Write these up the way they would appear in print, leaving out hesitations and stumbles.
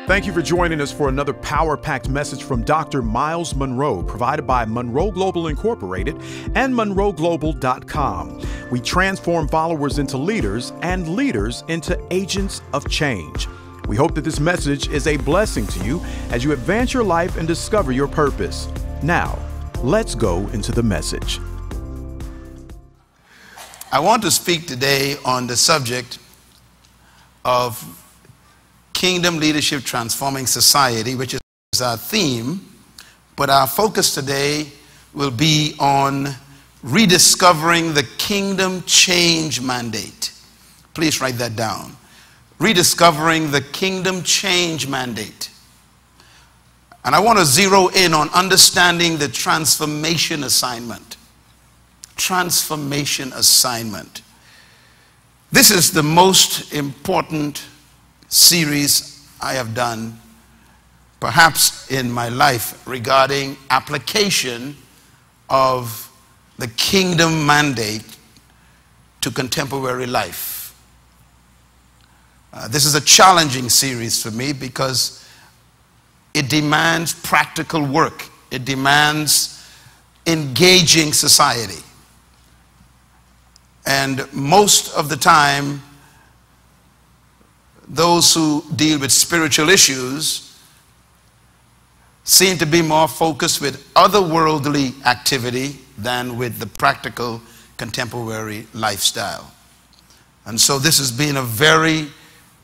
Thank you for joining us for another power-packed message from Dr. Myles Munroe, provided by Munroe Global Incorporated and MunroeGlobal.com. We transform followers into leaders and leaders into agents of change. We hope that this message is a blessing to you as you advance your life and discover your purpose. Now, let's go into the message. I want to speak today on the subject of Kingdom Leadership Transforming Society, which is our theme, but our focus today will be on rediscovering the Kingdom Change Mandate. Please write that down. Rediscovering the Kingdom Change Mandate. And I want to zero in on understanding the transformation assignment. Transformation assignment. This is the most important series I have done perhaps in my life regarding application of the kingdom mandate to contemporary life. This is a challenging series for me because it demands practical work. It demands engaging society. And most of the time, those who deal with spiritual issues seem to be more focused with otherworldly activity than with the practical contemporary lifestyle. And so this has been a very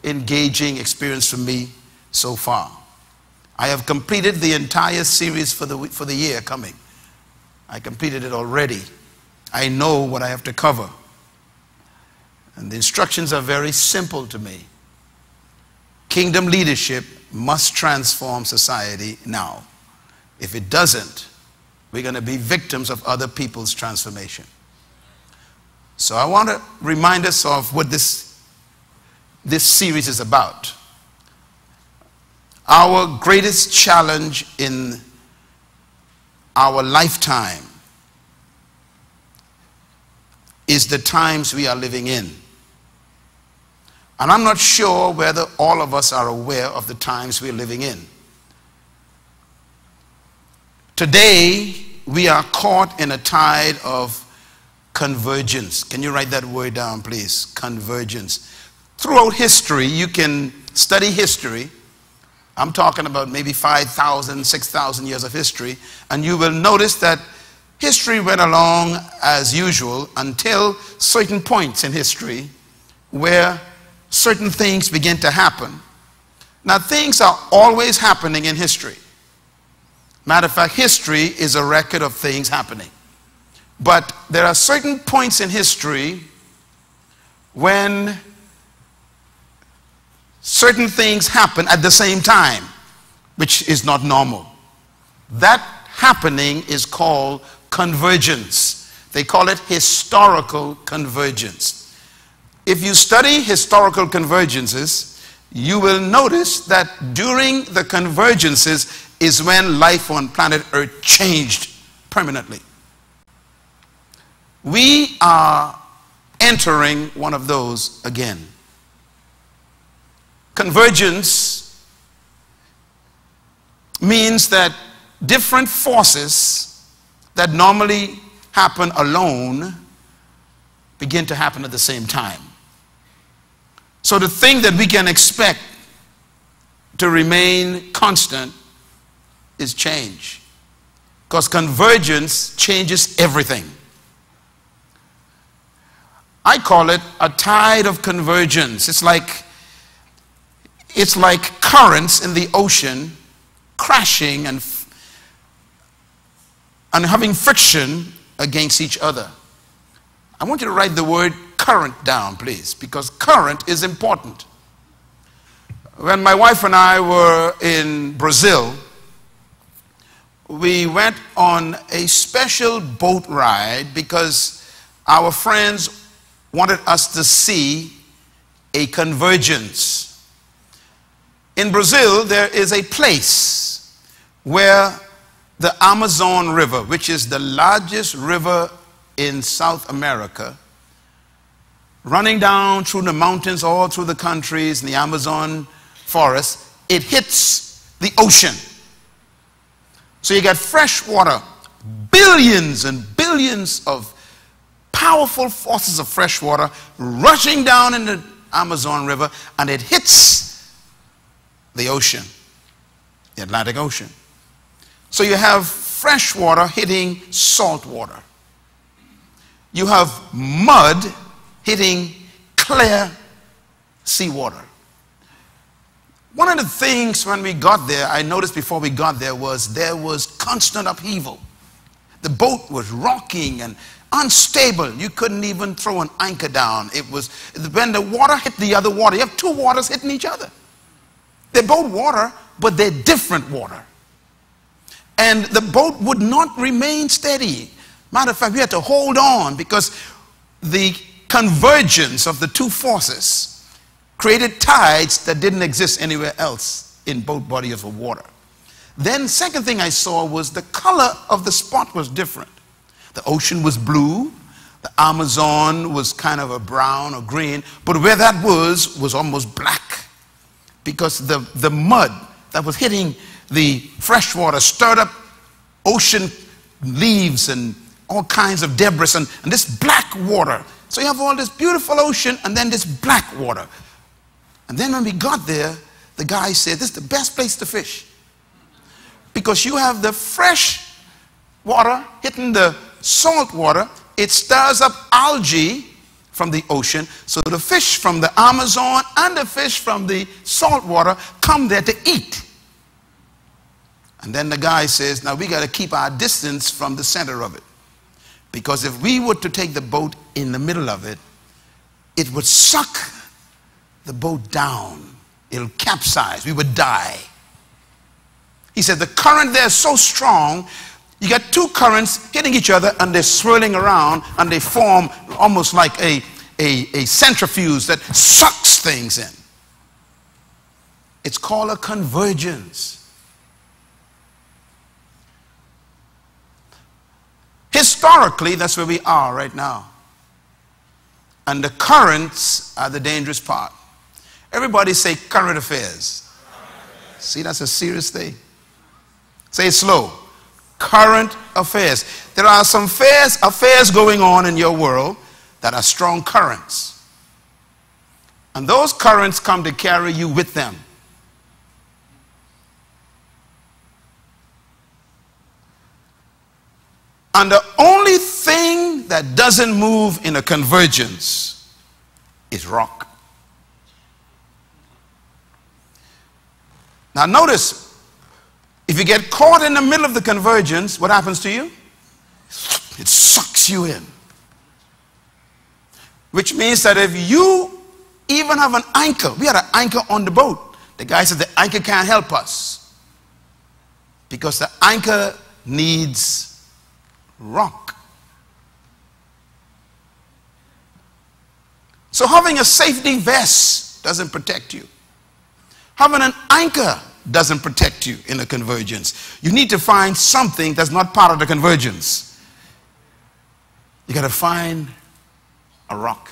engaging experience for me so far. I have completed the entire series for the year coming. I completed it already. I know what I have to cover. And the instructions are very simple to me. Kingdom leadership must transform society now. If it doesn't, we're going to be victims of other people's transformation. So I want to remind us of what this series is about. Our greatest challenge in our lifetime is the times we are living in. And I'm not sure whether all of us are aware of the times we're living in. Today, we are caught in a tide of convergence. Can you write that word down, please? Convergence. Throughout history, you can study history. I'm talking about maybe 5,000, 6,000 years of history. And you will notice that history went along as usual until certain points in history where certain things begin to happen. Now, things are always happening in history. Matter of fact, history is a record of things happening. But there are certain points in history when certain things happen at the same time, which is not normal. That happening is called convergence. They call it historical convergence. If you study historical convergences, you will notice that during the convergences is when life on planet Earth changed permanently. We are entering one of those again. Convergence means that different forces that normally happen alone begin to happen at the same time. So the thing that we can expect to remain constant is change. Because convergence changes everything. I call it a tide of convergence. It's like currents in the ocean crashing and having friction against each other. I want you to write the word current down, please, because current is important. When my wife and I were in Brazil, we went on a special boat ride because our friends wanted us to see a convergence. In Brazil, there is a place where the Amazon River, which is the largest river in South America, running down through the mountains all through the countries in the Amazon forest, it hits the ocean. So you get fresh water, billions and billions of powerful forces of fresh water rushing down in the Amazon River, and it hits the ocean, the Atlantic Ocean. So you have fresh water hitting salt water. You have mud hitting clear seawater. One of the things when we got there, I noticed before we got there was constant upheaval. The boat was rocking and unstable. You couldn't even throw an anchor down. It was, when the water hit the other water, you have two waters hitting each other. They're both water, but they're different water. And the boat would not remain steady. Matter of fact, we had to hold on because the convergence of the two forces created tides that didn't exist anywhere else in both bodies of water. Then second thing I saw was the color of the spot was different. The ocean was blue, the Amazon was kind of a brown or green, but where that was almost black, because the mud that was hitting the fresh water stirred up ocean leaves and all kinds of debris and this black water. So you have all this beautiful ocean and then this black water. And then when we got there, the guy said, this is the best place to fish, because you have the fresh water hitting the salt water. It stirs up algae from the ocean, so the fish from the Amazon and the fish from the salt water come there to eat. And then the guy says, now we got to keep our distance from the center of it, because if we were to take the boat in the middle of it, it would suck the boat down. It'll capsize. We would die. He said the current there is so strong, you got two currents hitting each other and they're swirling around and they form almost like a centrifuge that sucks things in. It's called a convergence. Historically, that's where we are right now. And the currents are the dangerous part. Everybody say current affairs. See, that's a serious thing. Say it slow. Current affairs. There are some affairs going on in your world that are strong currents. And those currents come to carry you with them. And the only thing that doesn't move in a convergence is rock. Now notice, if you get caught in the middle of the convergence, what happens to you? It sucks you in. Which means that if you even have an anchor, we had an anchor on the boat. The guy said the anchor can't help us, because the anchor needs rock. So having a safety vest doesn't protect you. Having an anchor doesn't protect you in a convergence. You need to find something that's not part of the convergence. You got to find a rock.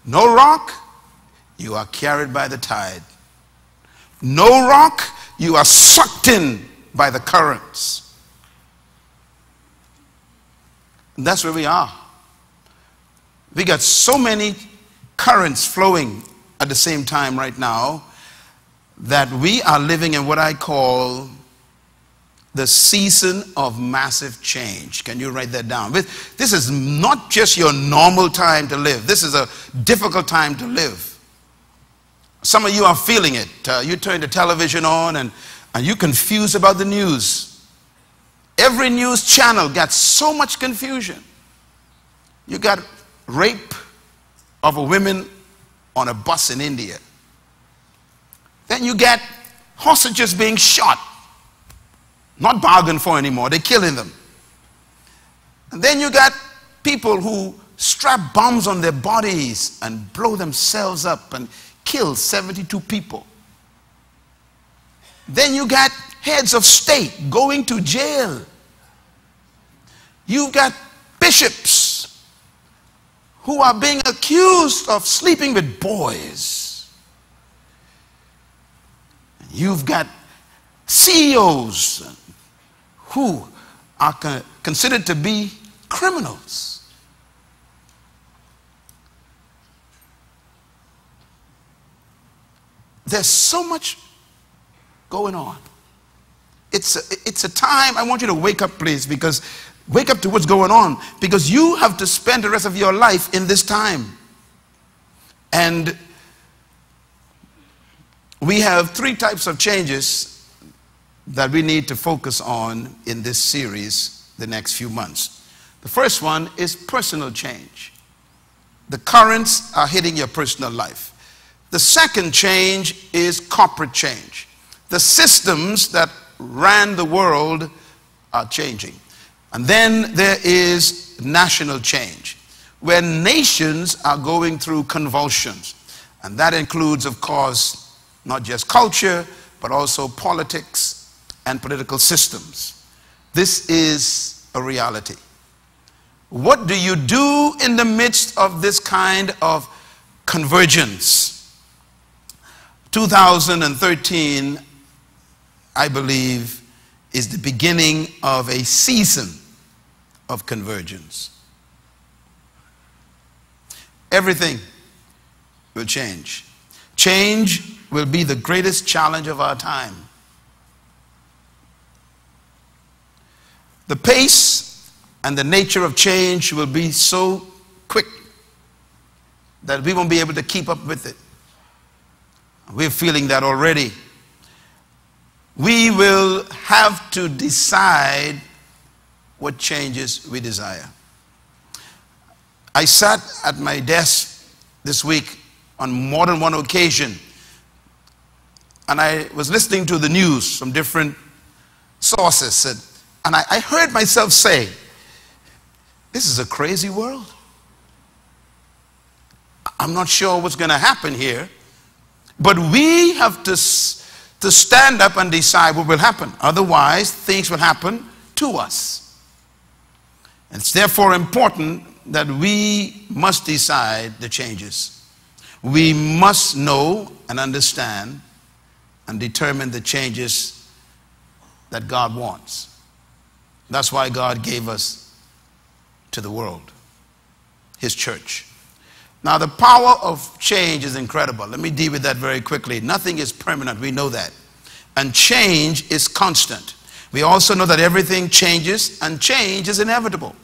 No rock, you are carried by the tide. No rock, you are sucked in by the currents. And that's where we are. We got so many currents flowing at the same time right now that we are living in what I call the season of massive change. Can you write that down? This is not just your normal time to live. This is a difficult time to live. Some of you are feeling it. You turn the television on and you're confused about the news. Every news channel got so much confusion. You got rape of a woman on a bus in India. Then you get hostages being shot. Not bargained for anymore, they're killing them. And then you got people who strap bombs on their bodies and blow themselves up and kill 72 people. Then you got heads of state going to jail. You've got bishops who are being accused of sleeping with boys. You've got CEOs who are considered to be criminals. There's so much going on. It's a time, I want you to wake up, please, because wake up to what's going on, because you have to spend the rest of your life in this time. And we have three types of changes that we need to focus on in this series the next few months. The first one is personal change. The currents are hitting your personal life. The second change is corporate change. The systems that ran the world are changing. And then there is national change, where nations are going through convulsions. And that includes, of course, not just culture, but also politics and political systems. This is a reality. What do you do in the midst of this kind of convergence? 2013, I believe, is the beginning of a season of convergence. Everything will change. Change will be the greatest challenge of our time. The pace and the nature of change will be so quick that we won't be able to keep up with it. We're feeling that already. We will have to decide what changes we desire. I sat at my desk this week on more than one occasion, and I was listening to the news from different sources, and I heard myself say, this is a crazy world. I'm not sure what's going to happen here, but we have to stand up and decide what will happen. Otherwise, things will happen to us. And it's therefore important that we must decide the changes. We must know and understand and determine the changes that God wants. That's why God gave us to the world, His church. Now, the power of change is incredible. Let me deal with that very quickly. Nothing is permanent. We know that. And change is constant. We also know that everything changes, and change is inevitable.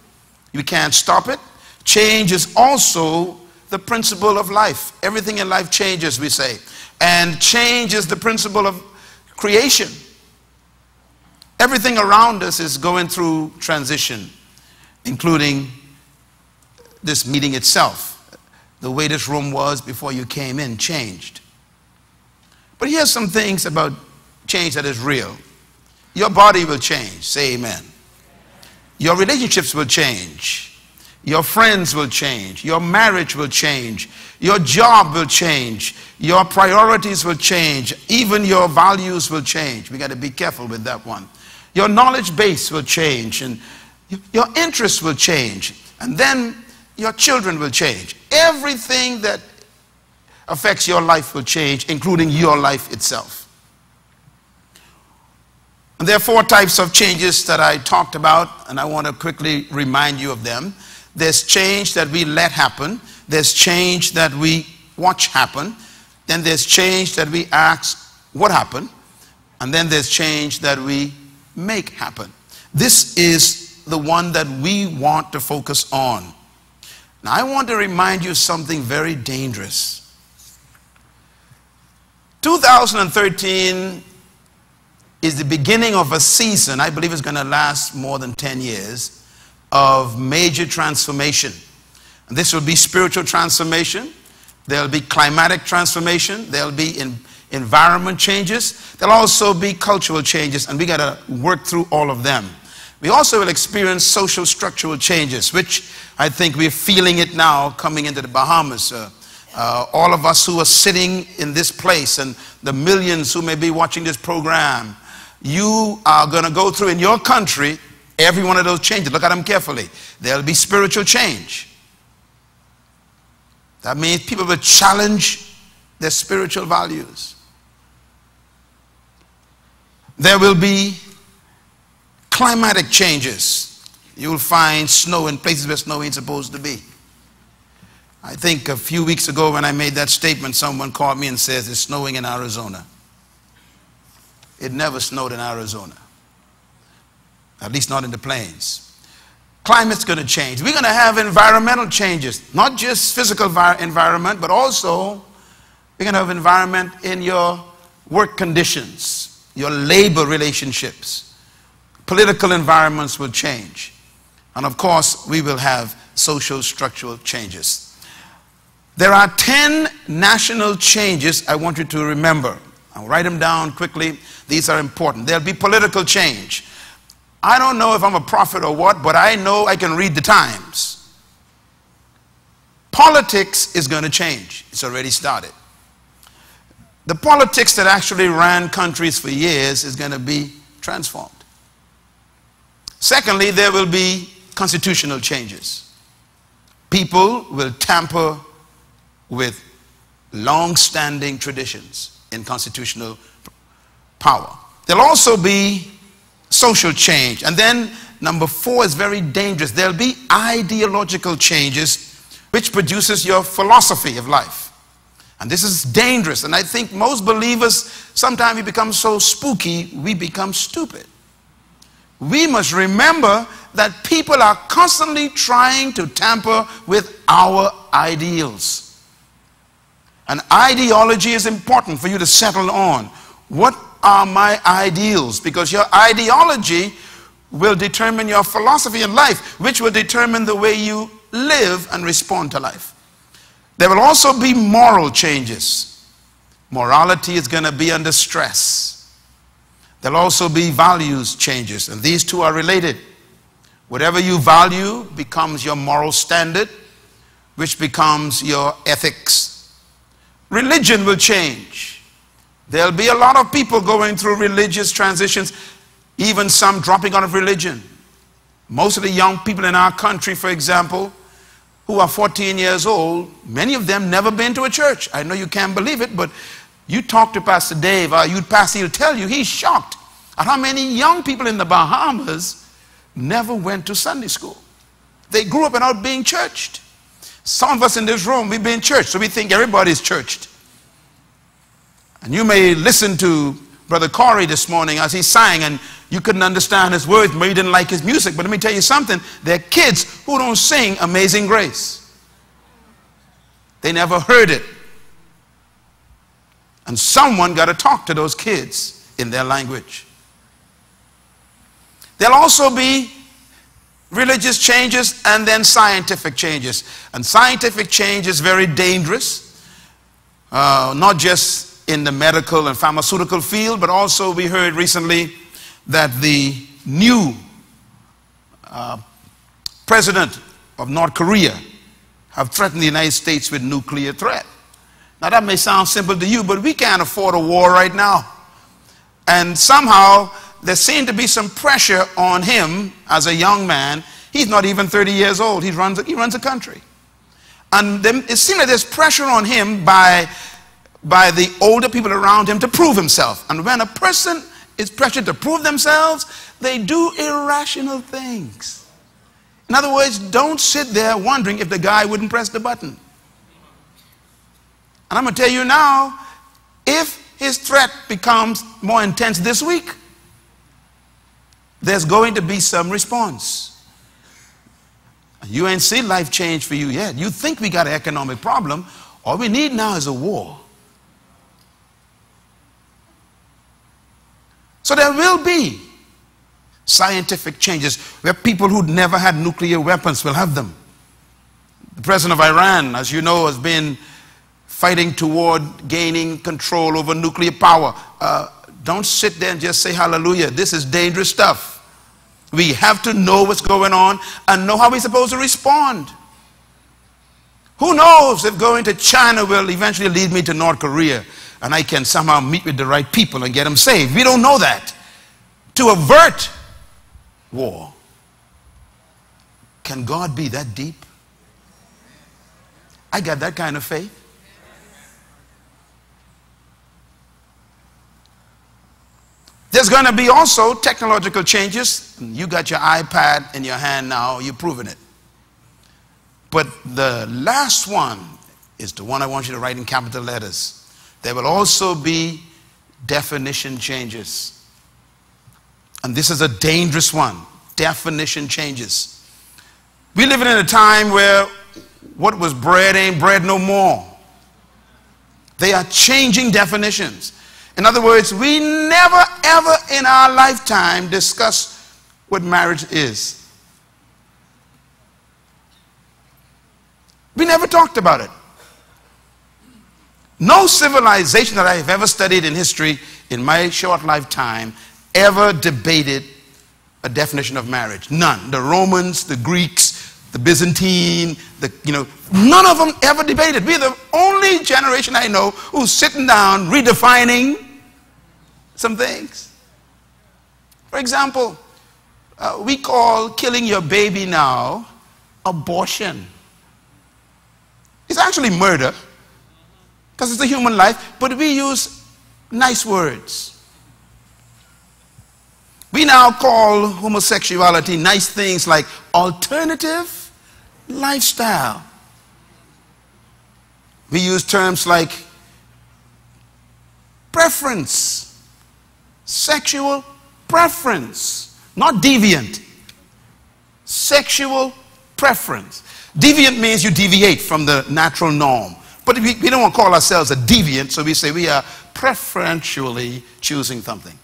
You can't stop it. Change is also the principle of life. Everything in life changes, we say. And change is the principle of creation. Everything around us is going through transition, including this meeting itself. The way this room was before you came in changed. But here's some things about change that is real. Your body will change. Say amen. Your relationships will change. Your friends will change. Your marriage will change. Your job will change. Your priorities will change. Even your values will change. We got to be careful with that one. Your knowledge base will change, and your interests will change. And then your children will change. Everything that affects your life will change, including your life itself. And there are four types of changes that I talked about, and I want to quickly remind you of them. There's change that we let happen. There's change that we watch happen. Then there's change that we ask what happened. And then there's change that we make happen. This is the one that we want to focus on. Now, I want to remind you something very dangerous. 2013 is the beginning of a season, I believe it's going to last more than 10 years, of major transformation. And this will be spiritual transformation. There'll be climatic transformation. There'll be environment changes. There'll also be cultural changes, and we got to work through all of them. We also will experience social structural changes, which I think we're feeling it now coming into the Bahamas. All of us who are sitting in this place and the millions who may be watching this program, you are going to go through in your country every one of those changes. Look at them carefully. There'll be spiritual change. That means people will challenge their spiritual values. There will be climatic changes. You will find snow in places where snow ain't supposed to be. I think a few weeks ago when I made that statement, someone called me and says it's snowing in Arizona. It never snowed in Arizona. At least not in the plains. Climate's going to change. We're going to have environmental changes. Not just physical environment, but also we're going to have environment in your work conditions, your labor relationships. Political environments will change. And of course, we will have social structural changes. There are 10 national changes I want you to remember. I'll write them down quickly. These are important. There'll be political change. I don't know if I'm a prophet or what, but I know I can read the times. Politics is going to change. It's already started. The politics that actually ran countries for years is going to be transformed. Secondly, there will be constitutional changes. People will tamper with long-standing traditions in constitutional power. There'll also be social change. And then number 4 is very dangerous. There'll be ideological changes which produces your philosophy of life. And this is dangerous. And I think most believers, sometimes we become so spooky, we become stupid. We must remember that people are constantly trying to tamper with our ideals. And ideology is important for you to settle on. What are my ideals? Because your ideology will determine your philosophy in life, which will determine the way you live and respond to life. There will also be moral changes. Morality is going to be under stress. There'll also be values changes, and these two are related. Whatever you value becomes your moral standard, which becomes your ethics. Religion will change. There'll be a lot of people going through religious transitions, even some dropping out of religion. Most of the young people in our country, for example, who are 14 years old, many of them never been to a church. I know you can't believe it, but you talk to Pastor Dave, our youth pastor, he'll tell you he's shocked at how many young people in the Bahamas never went to Sunday school. They grew up without being churched. Some of us in this room, we've been churched, so we think everybody's churched. And you may listen to Brother Corey this morning as he sang, and you couldn't understand his words, maybe you didn't like his music, but let me tell you something, there are kids who don't sing Amazing Grace. They never heard it. And someone got to talk to those kids in their language. There'll also be religious changes and then scientific changes. And scientific change is very dangerous, not just in the medical and pharmaceutical field, but also we heard recently that the new president of North Korea have threatened the United States with nuclear threat. Now that may sound simple to you, but we can't afford a war right now. And somehow there seemed to be some pressure on him as a young man. He's not even 30 years old. He runs a country. And then it seemed like there's pressure on him by the older people around him to prove himself. And when a person is pressured to prove themselves, they do irrational things. In other words, don't sit there wondering if the guy wouldn't press the button. And I'm going to tell you now, if his threat becomes more intense this week, there's going to be some response. You ain't seen life change for you yet. You think we got an economic problem. All we need now is a war. So there will be scientific changes where people who never had nuclear weapons will have them. The president of Iran, as you know, has been fighting toward gaining control over nuclear power. Don't sit there and just say hallelujah. This is dangerous stuff. We have to know what's going on and know how we're supposed to respond. Who knows if going to China will eventually lead me to North Korea and I can somehow meet with the right people and get them saved. We don't know that. To avert war, can God be that deep? I got that kind of faith. There's going to be also technological changes. You got your iPad in your hand now, you're proving it. But the last one is the one I want you to write in capital letters. There will also be definition changes. And this is a dangerous one. Definition changes. We live in a time where what was bread ain't bread no more. They are changing definitions. In other words, we never ever in our lifetime discuss what marriage is. We never talked about it. No civilization that I have ever studied in history in my short lifetime ever debated a definition of marriage. None. The Romans, the Greeks, the Byzantine, none of them ever debated. We're the only generation I know who's sitting down redefining some things. For example, we call killing your baby now abortion. It's actually murder because it's a human life, but we use nice words. We now call homosexuality nice things like alternative lifestyle. We use terms like preference, sexual preference, not deviant, sexual preference. Deviant means you deviate from the natural norm. But we don't want to call ourselves a deviant, so we say we are preferentially choosing something.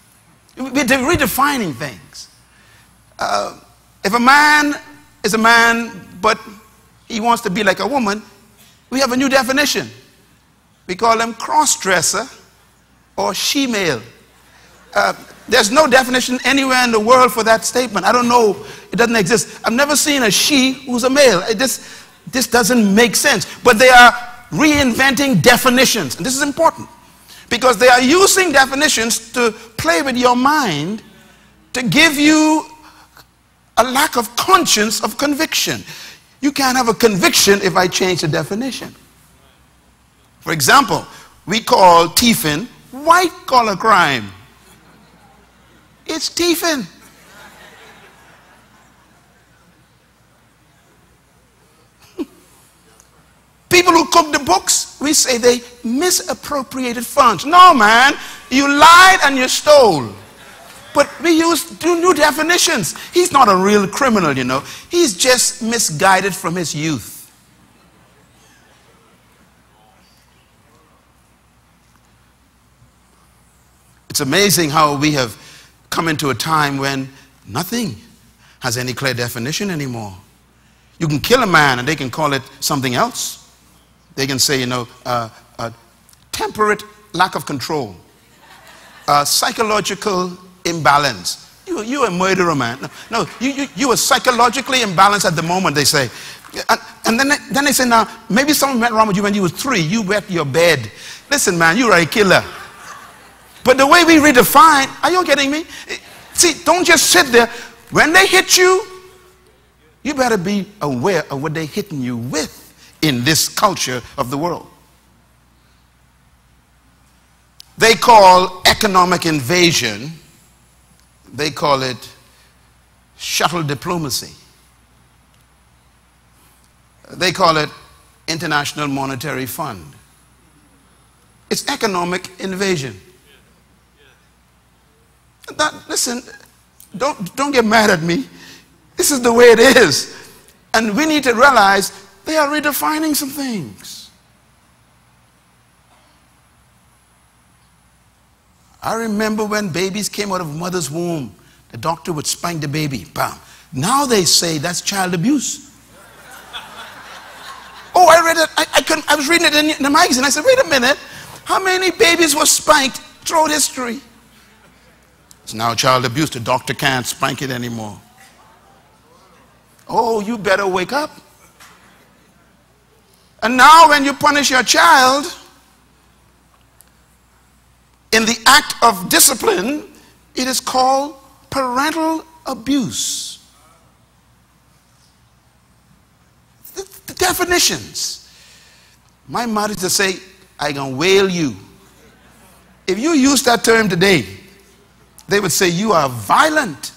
We're redefining things. If a man is a man, but he wants to be like a woman, we have a new definition. We call him cross-dresser or she-male. There's no definition anywhere in the world for that statement. I don't know. It doesn't exist. I've never seen a she who's a male. This doesn't make sense. But they are reinventing definitions. And this is important because they are using definitions to play with your mind to give you a lack of conscience of conviction. You can't have a conviction if I change the definition. For example, we call thieving white-collar crime. It's thieving. People who cook the books, we say they misappropriated funds. No, man, you lied and you stole. But we use new definitions. He's not a real criminal, you know. He's just misguided from his youth. It's amazing how we have come into a time when nothing has any clear definition anymore. You can kill a man and they can call it something else. They can say, temperate lack of control, psychological imbalance. You're a murderer, man. No, you are psychologically imbalanced at the moment, they say. And then they say, now, maybe something went wrong with you when you were 3. You wet your bed. Listen, man, you're a killer. But the way we redefine, are you getting me? See, don't just sit there. When they hit you, you better be aware of what they're hitting you with in this culture of the world. They call economic invasion, they call it shuttle diplomacy. They call it International Monetary Fund. It's economic invasion. Listen, don't get mad at me. This is the way it is. And we need to realize they are redefining some things. I remember when babies came out of mother's womb, the doctor would spank the baby. Bam. Now they say that's child abuse. Oh, I read it. I was reading it in the magazine. I said, wait a minute. How many babies were spanked throughout history? It's now child abuse. The doctor can't spank it anymore. Oh, you better wake up. And now when you punish your child in the act of discipline, it is called parental abuse. The definitions. My mother used to say, I gonna whale you. If you use that term today, They would say, you are violent.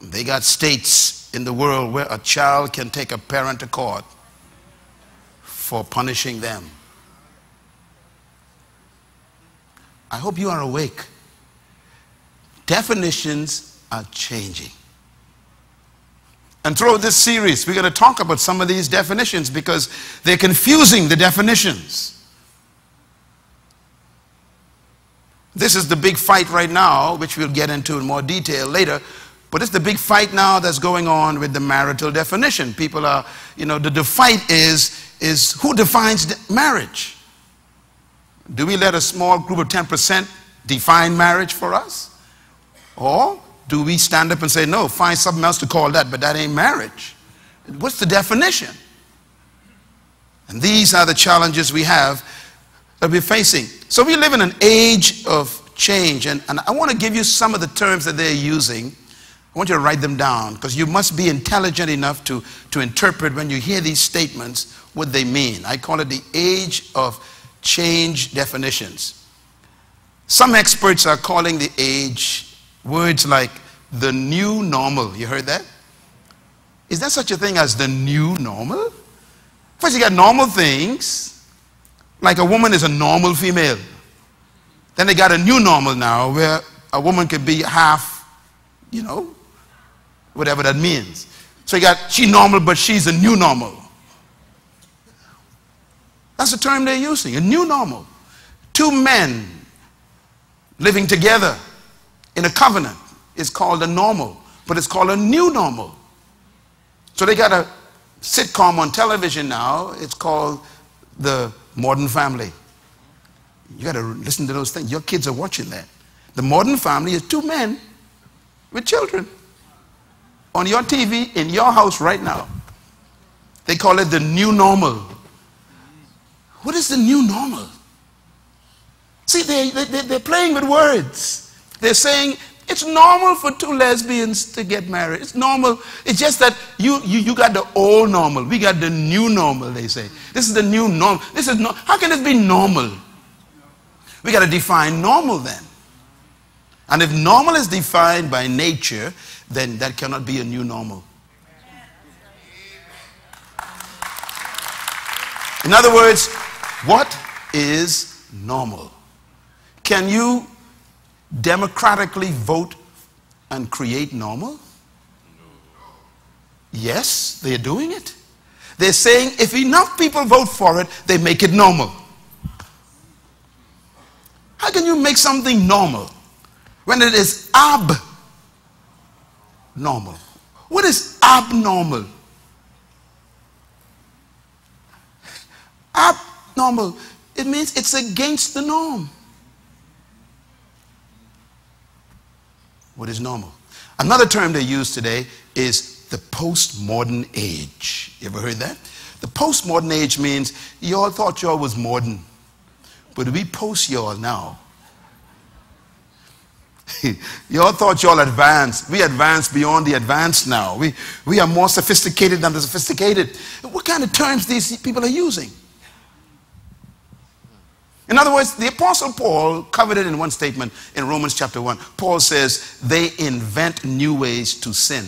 They got states in the world where a child can take a parent to court for punishing them. I hope you are awake. Definitions are changing. And throughout this series, we're going to talk about some of these definitions because they're confusing the definitions. This is the big fight right now, which we'll get into in more detail later. But it's the big fight now that's going on with the marital definition. People are, the fight is who defines marriage? Do we let a small group of 10% define marriage for us? Or do we stand up and say, no, find something else to call that, but that ain't marriage? What's the definition? And these are the challenges we have that we're facing. So we live in an age of change, and I want to give you some of the terms that they're using. I want you to write them down because you must be intelligent enough to interpret when you hear these statements what they mean. I call it the age of change definitions. Some experts are calling the age words like the new normal. You heard that? Is there such a thing as the new normal? First you got normal things, like a woman is a normal female. Then they got a new normal now where a woman could be half, whatever that means. So you got, she's normal, but she's a new normal. That's the term they're using, a new normal. Two men living together in a covenant is called a normal, but it's called a new normal. So they got a sitcom on television now, it's called The Modern Family. You got to listen to those things. Your kids are watching that. The Modern Family is two men with children on your TV in your house right now. They call it the new normal. What is the new normal? See, they're playing with words. They're saying it's normal for two lesbians to get married. It's normal. It's just that you got the old normal. We got the new normal, they say. This is the new normal. This is no, how can this be normal? We got to define normal then. And if normal is defined by nature, then that cannot be a new normal. In other words, what is normal? Can you democratically vote and create normal? Yes, they're doing it. They're saying if enough people vote for it, they make it normal. How can you make something normal when it is abnormal? What is abnormal? Abnormal, it means it's against the norm. What is normal? Another term they use today is the postmodern age. You ever heard that? The postmodern age means y'all thought y'all was modern, but we post y'all now. Y'all thought y'all advanced. We advanced beyond the advanced now. We are more sophisticated than the sophisticated. What kind of terms these people are using? In other words, the Apostle Paul covered it in one statement in Romans chapter 1. Paul says they invent new ways to sin.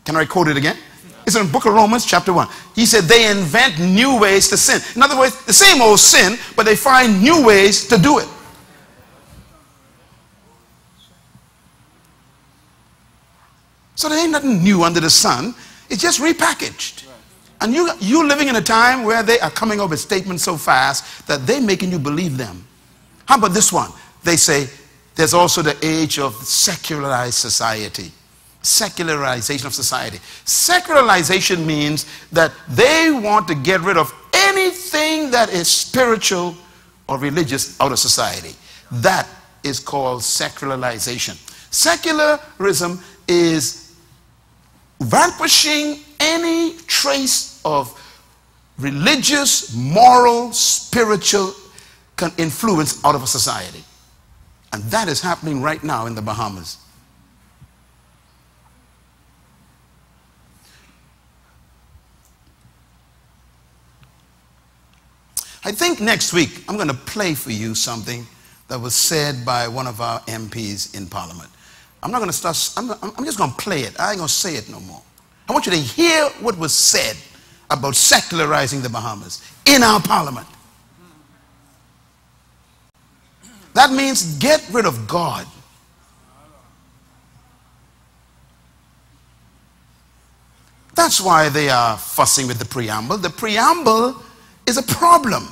Can I quote it again? It's in the book of Romans chapter 1. He said they invent new ways to sin. In other words, the same old sin, but they find new ways to do it. So there ain't nothing new under the sun. It's just repackaged. And you're living in a time where they are coming up with statements so fast that they're making you believe them. How about this one? They say there's also the age of secularized society. Secularization of society. Secularization means that they want to get rid of anything that is spiritual or religious out of society. That is called secularization. Secularism is vanquishing any trace of religious, moral, spiritual influence out of a society. And that is happening right now in the Bahamas. I think next week I'm going to play for you something that was said by one of our MPs in Parliament. I'm not going to start, I'm just going to play it. I ain't going to say it no more. I want you to hear what was said about secularizing the Bahamas in our Parliament. That means get rid of God. That's why they are fussing with the preamble. The preamble is a problem,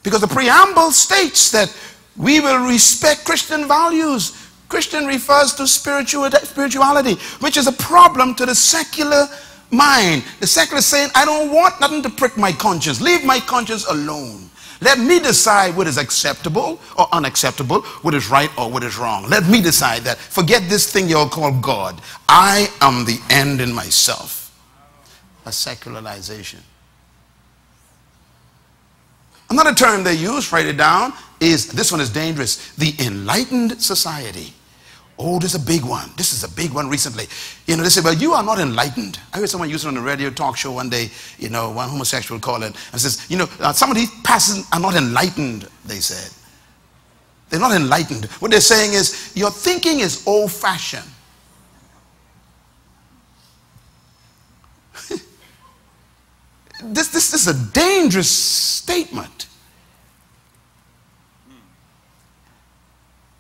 because the preamble states that we will respect Christian values. Christian refers to spirituality, which is a problem to the secular mind. The secular is saying, I don't want nothing to prick my conscience. Leave my conscience alone. Let me decide what is acceptable or unacceptable, what is right or what is wrong. Let me decide that. Forget this thing you all call God. I am the end in myself. A secularization. Another term they use, write it down, is, this one is dangerous, the enlightened society. Oh, this is a big one. This is a big one recently. You know, they say, well, you are not enlightened. I heard someone use it on a radio talk show one day, you know, one homosexual called it and says, you know, some of these pastors are not enlightened, they said. They're not enlightened. What they're saying is, your thinking is old-fashioned. This is a dangerous statement.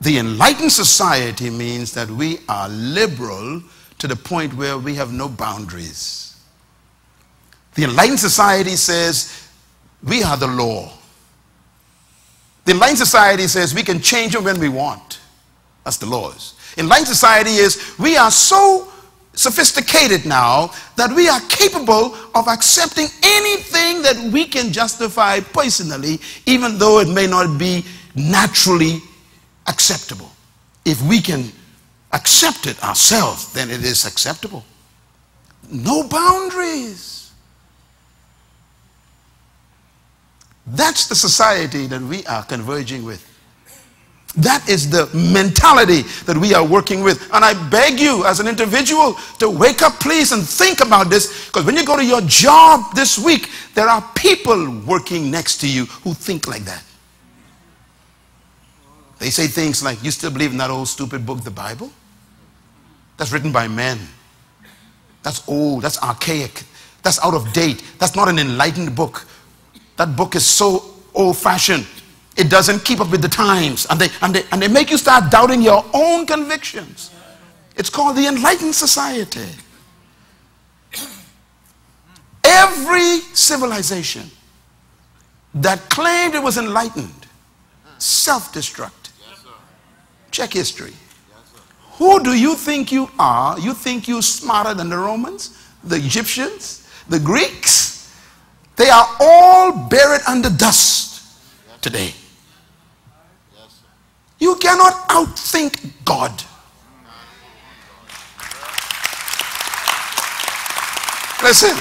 The enlightened society means that we are liberal to the point where we have no boundaries. The enlightened society says we are the law. The enlightened society says we can change them when we want. That's the laws. Enlightened society is we are so sophisticated now that we are capable of accepting anything that we can justify personally, even though it may not be naturally acceptable. If we can accept it ourselves, then it is acceptable. No boundaries. That's the society that we are converging with. That is the mentality that we are working with. And I beg you as an individual to wake up, please, and think about this, because when you go to your job this week, there are people working next to you who think like that. They say things like, you still believe in that old stupid book, the Bible? That's written by men. That's old, that's archaic, that's out of date, that's not an enlightened book. That book is so old-fashioned. It doesn't keep up with the times, and they make you start doubting your own convictions. It's called the enlightened society. Every civilization that claimed it was enlightened self-destruct. Check history. Who do you think you are? You think you're smarter than the Romans, the Egyptians, the Greeks? They are all buried under dust today. You cannot outthink God. Listen,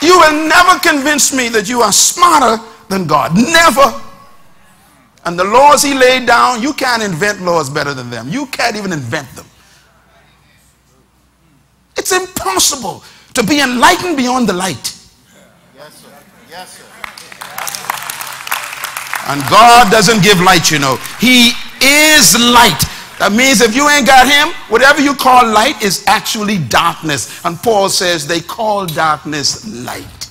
you will never convince me that you are smarter than God. Never. And the laws he laid down, you can't invent laws better than them. You can't even invent them. It's impossible to be enlightened beyond the light. Yes, sir. Yes, sir. And God doesn't give light, you know. He is light. That means if you ain't got him, whatever you call light is actually darkness. And Paul says they call darkness light.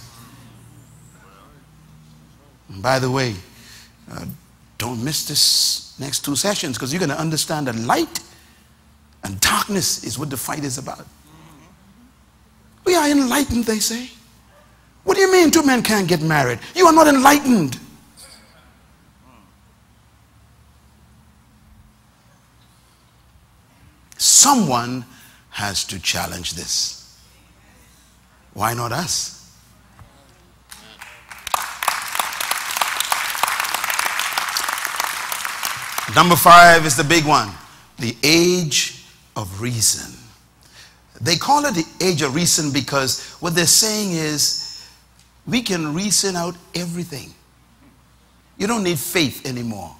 And by the way, don't miss this next two sessions, because you're going to understand that light and darkness is what the fight is about. We are enlightened, they say. What do you mean two men can't get married? You are not enlightened. Someone has to challenge this. Why not us? Number 5 is the big one. The age of reason. They call it the age of reason because what they're saying is we can reason out everything. You don't need faith anymore.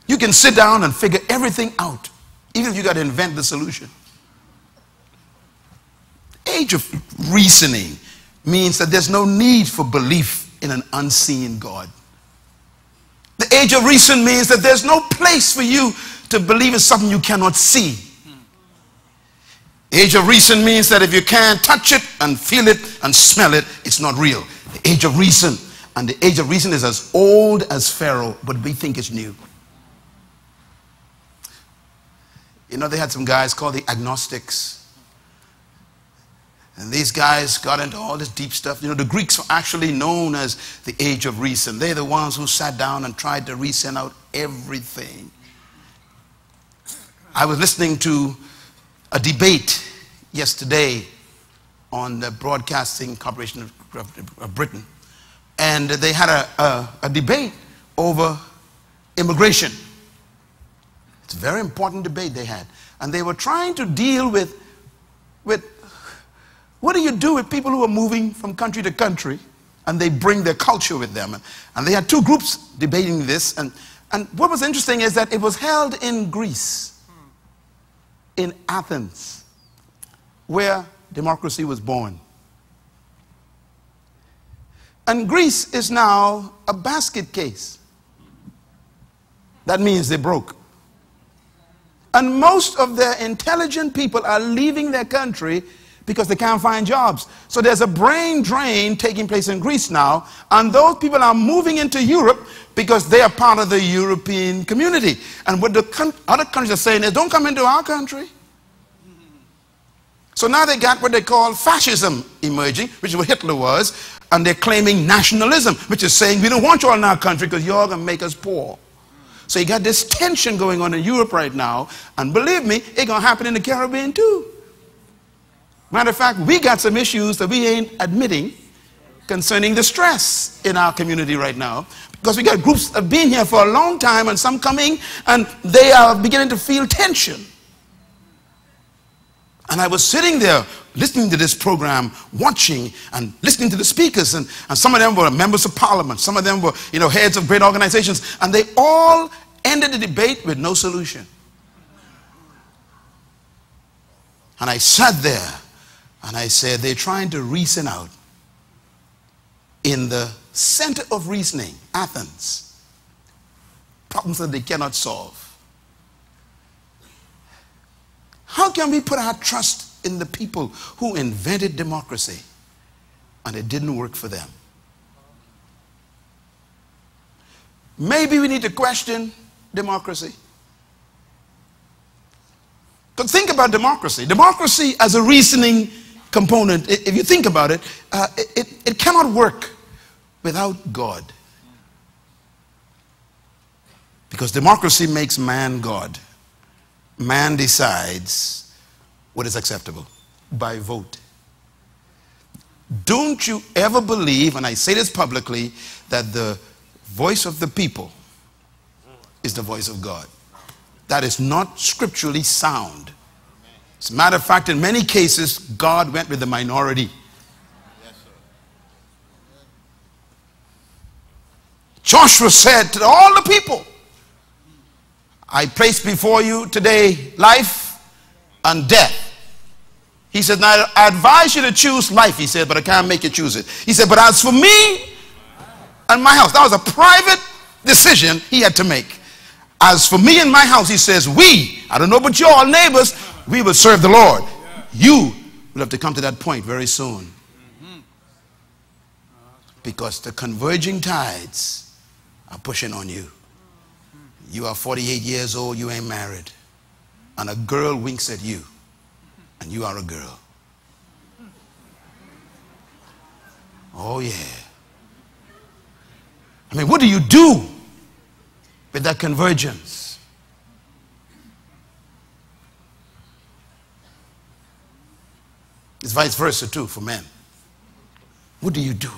You can sit down and figure everything out, even if you got to invent the solution. Age of reasoning means that there's no need for belief in an unseen God. The age of reason means that there's no place for you to believe in something you cannot see. Age of reason means that if you can't touch it and feel it and smell it, it's not real. The age of reason, and the age of reason is as old as Pharaoh, but we think it's new. You know, they had some guys called the agnostics. And these guys got into all this deep stuff. You know, the Greeks were actually known as the age of reason. They're the ones who sat down and tried to reason out everything. I was listening to a debate yesterday on the Broadcasting Corporation of Britain. And they had a debate over immigration. It's a very important debate they had. And they were trying to deal with what do you do with people who are moving from country to country and they bring their culture with them? And they had two groups debating this. And what was interesting is that it was held in Greece, in Athens, where democracy was born. And Greece is now a basket case. That means they're broke. And most of their intelligent people are leaving their country because they can't find jobs. So there's a brain drain taking place in Greece now, and those people are moving into Europe because they are part of the European community. And what the other countries are saying is, don't come into our country. So now they got what they call fascism emerging, which is what Hitler was, and they're claiming nationalism, which is saying, we don't want you all in our country because you're going to make us poor. So you got this tension going on in Europe right now, and believe me, it's going to happen in the Caribbean too. Matter of fact, we got some issues that we ain't admitting concerning the stress in our community right now, because we got groups that have been here for a long time and some coming and they are beginning to feel tension. And I was sitting there listening to this program, watching and listening to the speakers, and some of them were members of parliament, some of them were, you know, heads of great organizations, and they all ended the debate with no solution. And I sat there and I said, they're trying to reason out in the center of reasoning, Athens, problems that they cannot solve. How can we put our trust in the people who invented democracy and it didn't work for them? Maybe we need to question democracy. But think about democracy. Democracy as a reasoning component, if you think about it, it cannot work without God. Because democracy makes man God. Man decides what is acceptable by vote. Don't you ever believe, and I say this publicly, that the voice of the people is the voice of God. That is not scripturally sound. As a matter of fact, in many cases, God went with the minority. Yes, sir. Joshua said to all the people, I place before you today life and death. He said, now I advise you to choose life, he said, but I can't make you choose it. He said, but as for me and my house, that was a private decision he had to make. As for me and my house, he says, we, I don't know about you all neighbors, we will serve the Lord. You will have to come to that point very soon. Because the converging tides are pushing on you. You are 48 years old, you ain't married. And a girl winks at you. And you are a girl. Oh yeah. I mean, what do you do with that convergence? It's vice versa too for men. What do you do?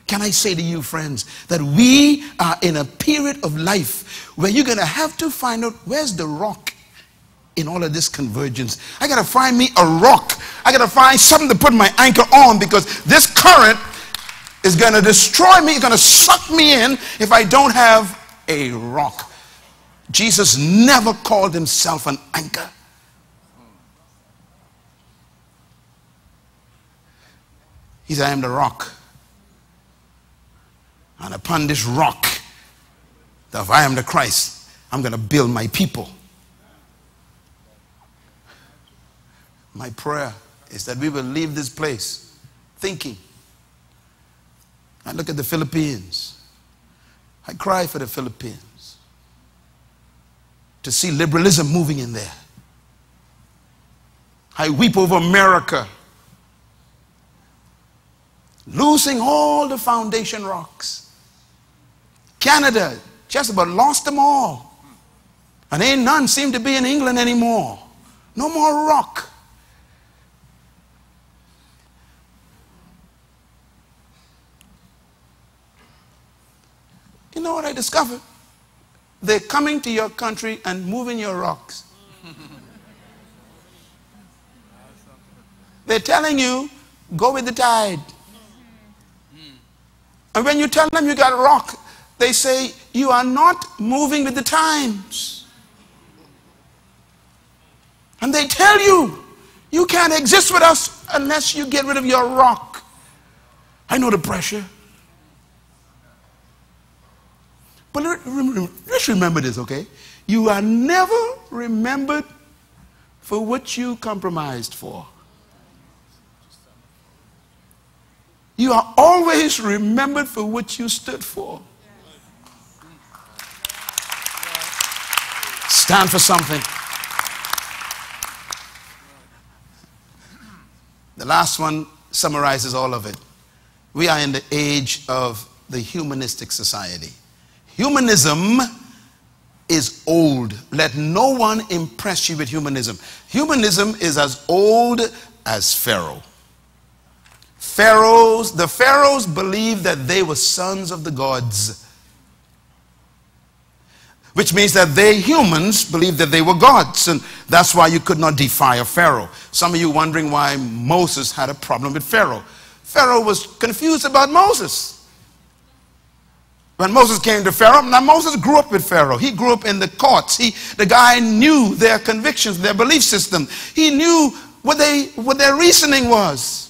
Can I say to you, friends, that we are in a period of life where you're going to have to find out where's the rock in all of this convergence. I got to find me a rock. I got to find something to put my anchor on, because this current is going to destroy me. It's going to suck me in if I don't have a rock. Jesus never called himself an anchor. He said, I am the rock. And upon this rock, that if I am the Christ, I'm going to build my people. My prayer is that we will leave this place thinking. I look at the Philippines. I cry for the Philippines to see liberalism moving in there. I weep over America losing all the foundation rocks. Canada just about lost them all. And ain't none seem to be in England anymore. No more rock. You know what I discovered? They're coming to your country and moving your rocks. They're telling you, go with the tide. And when you tell them you got rock, they say, you are not moving with the times. And they tell you, you can't exist with us unless you get rid of your rock. I know the pressure. But let's remember this, okay? You are never remembered for what you compromised for. You are always remembered for what you stood for. Stand for something. The last one summarizes all of it. We are in the age of the humanistic society. Humanism is old. Let no one impress you with humanism. Humanism is as old as Pharaoh. The pharaohs believed that they were sons of the gods, which means that they humans believed that they were gods, and that's why you could not defy a pharaoh. Some of you wondering why Moses had a problem with Pharaoh. Pharaoh was confused about Moses. When Moses came to Pharaoh, now Moses grew up with Pharaoh. He grew up in the courts. The guy knew their convictions, their belief system. He knew what their reasoning was.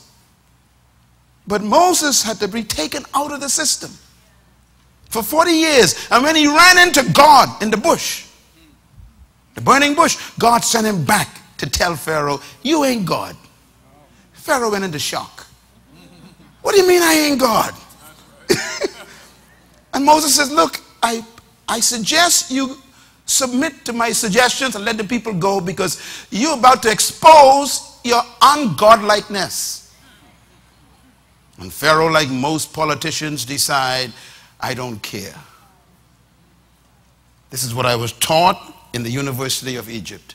But Moses had to be taken out of the system for 40 years. And when he ran into God in the bush, the burning bush, God sent him back to tell Pharaoh, you ain't God. Pharaoh went into shock. What do you mean I ain't God? And Moses says, look, I suggest you submit to my suggestions and let the people go, because you're about to expose your ungodlikeness. And Pharaoh, like most politicians, decide, I don't care. This is what I was taught in the University of Egypt.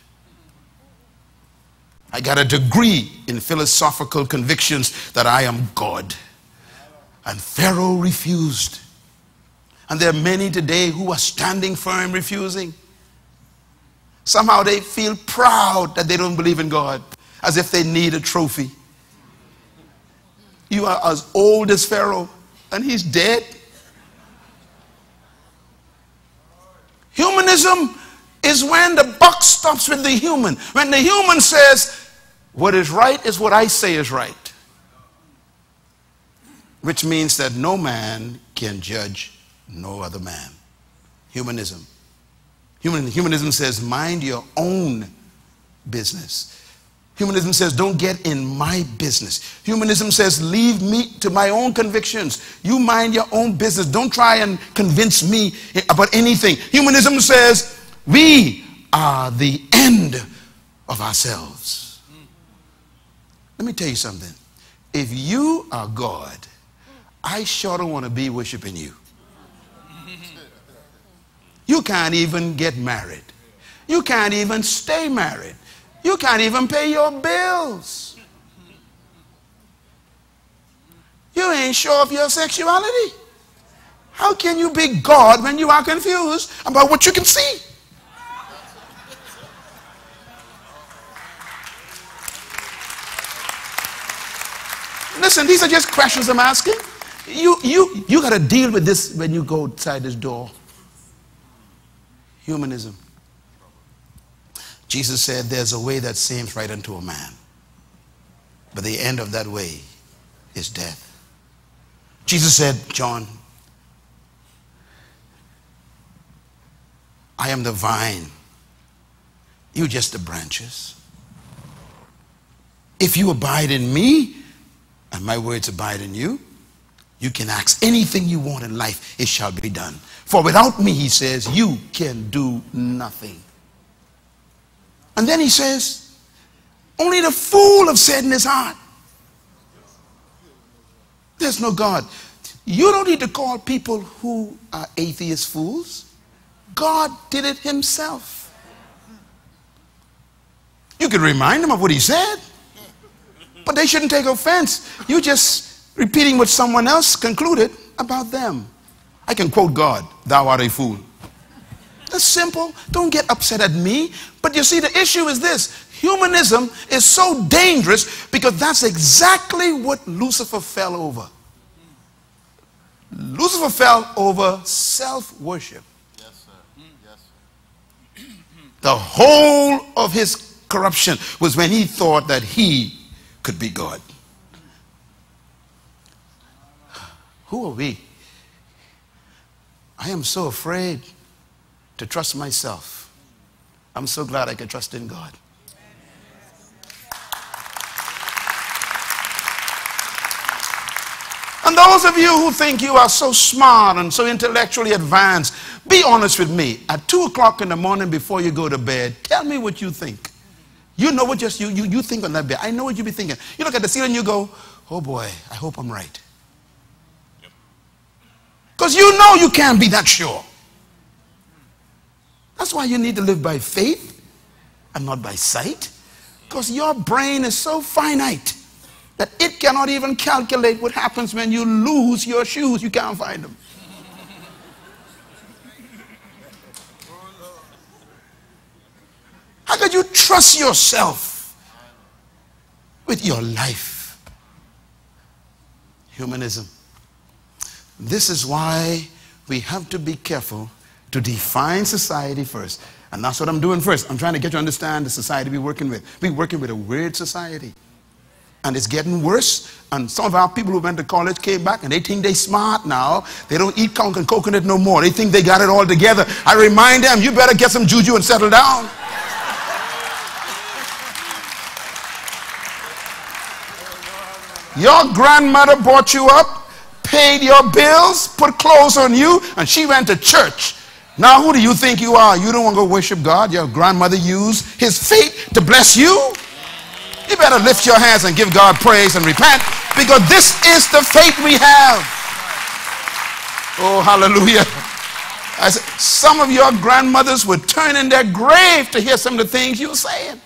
I got a degree in philosophical convictions that I am God. And Pharaoh refused. And there are many today who are standing firm refusing. Somehow they feel proud that they don't believe in God, as if they need a trophy. You are as old as Pharaoh, and he's dead. Humanism is when the buck stops with the human. When the human says, what is right is what I say is right. Which means that no man can judge no other man. Humanism. Humanism says, mind your own business. Humanism says, don't get in my business. Humanism says, leave me to my own convictions. You mind your own business. Don't try and convince me about anything. Humanism says, we are the end of ourselves. Let me tell you something. If you are God, I sure don't want to be worshiping you. You can't even get married. You can't even stay married. You can't even pay your bills. You ain't sure of your sexuality. How can you be God when you are confused about what you can see? Listen, these are just questions I'm asking. You got to deal with this when you go outside this door. Humanism. Jesus said there's a way that seems right unto a man, but the end of that way is death. Jesus said, John, I am the vine. You just the branches. If you abide in me, and my words abide in you, you can ask anything you want in life, it shall be done. For without me, he says, you can do nothing. And then he says, only the fool have said in his heart, there's no God. You don't need to call people who are atheist fools. God did it himself. You can remind them of what he said, but they shouldn't take offense. You just repeating what someone else concluded about them. I can quote God, thou art a fool. That's simple. Don't get upset at me. But you see, the issue is this. Humanism is so dangerous because that's exactly what Lucifer fell over. Lucifer fell over self-worship. Yes, sir. Yes, sir. The whole of his corruption was when he thought that he could be God. Who are we? I am so afraid to trust myself. I'm so glad I can trust in God. And those of you who think you are so smart and so intellectually advanced, be honest with me. At 2 o'clock in the morning before you go to bed, tell me what you think. You know what you think on that bed. I know what you be thinking. You look at the ceiling and you go, oh boy, I hope I'm right. Because you know you can't be that sure. That's why you need to live by faith and not by sight. Because your brain is so finite that it cannot even calculate what happens when you lose your shoes. You can't find them. How could you trust yourself with your life? Humanism. This is why we have to be careful to define society first. And that's what I'm doing first. I'm trying to get you to understand the society we're working with. We're working with a weird society. And it's getting worse. And some of our people who went to college came back and they think they're smart now. They don't eat conch and coconut no more. They think they got it all together. I remind them, you better get some juju and settle down. Your grandmother brought you up, paid your bills, put clothes on you, and she went to church. Now who do you think you are? You don't want to go worship God? Your grandmother used his faith to bless you? You better lift your hands and give God praise and repent, because this is the faith we have. Oh, hallelujah. I said, some of your grandmothers would turn in their grave to hear some of the things you were saying.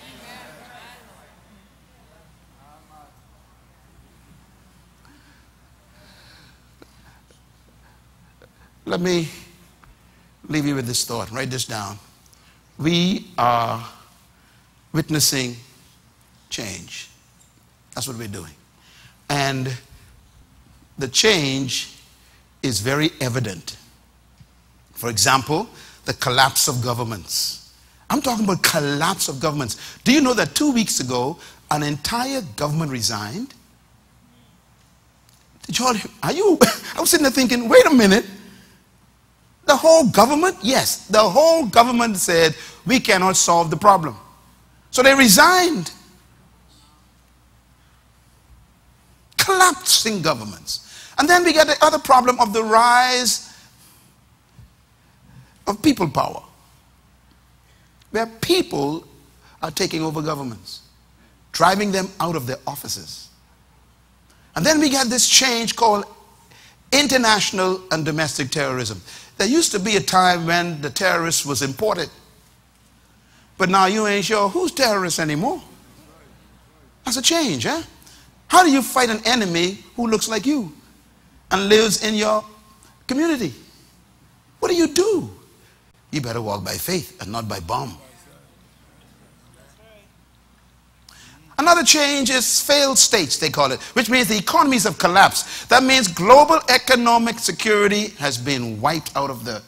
Let me leave you with this thought. Write this down. We are witnessing change. That's what we're doing. And the change is very evident. For example, the collapse of governments. I'm talking about collapse of governments. Do you know that 2 weeks ago, an entire government resigned? Did you all, I was sitting there thinking, wait a minute. The whole government? Yes, the whole government said, we cannot solve the problem. So they resigned. Collapsing governments. And then we get the other problem of the rise of people power, where people are taking over governments, driving them out of their offices. And then we get this change called international and domestic terrorism. There used to be a time when the terrorist was imported. But now you ain't sure who's terrorist anymore. That's a change, eh? How do you fight an enemy who looks like you and lives in your community? What do? You better walk by faith and not by bomb. Another change is failed states, they call it, which means the economies have collapsed. That means global economic security has been wiped out of the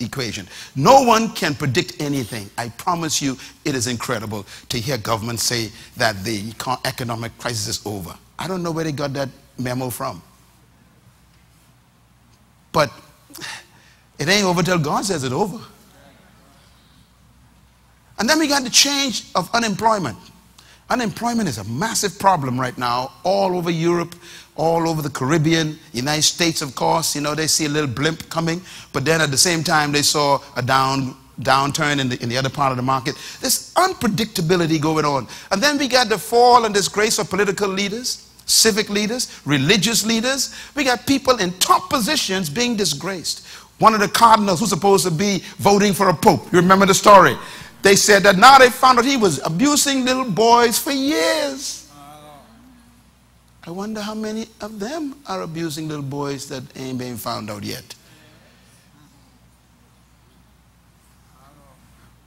equation. No one can predict anything. I promise you, it is incredible to hear governments say that the economic crisis is over. I don't know where they got that memo from. But it ain't over till God says it's over. And then we got the change of unemployment. Unemployment is a massive problem right now all over Europe, all over the Caribbean, United States, of course. You know, they see a little blimp coming, but then at the same time they saw a downturn in the other part of the market. There's unpredictability going on. And then we got the fall and disgrace of political leaders, civic leaders, religious leaders. We got people in top positions being disgraced. One of the cardinals who's supposed to be voting for a pope, you remember the story? They said that now they found out he was abusing little boys for years. I wonder how many of them are abusing little boys that ain't been found out yet.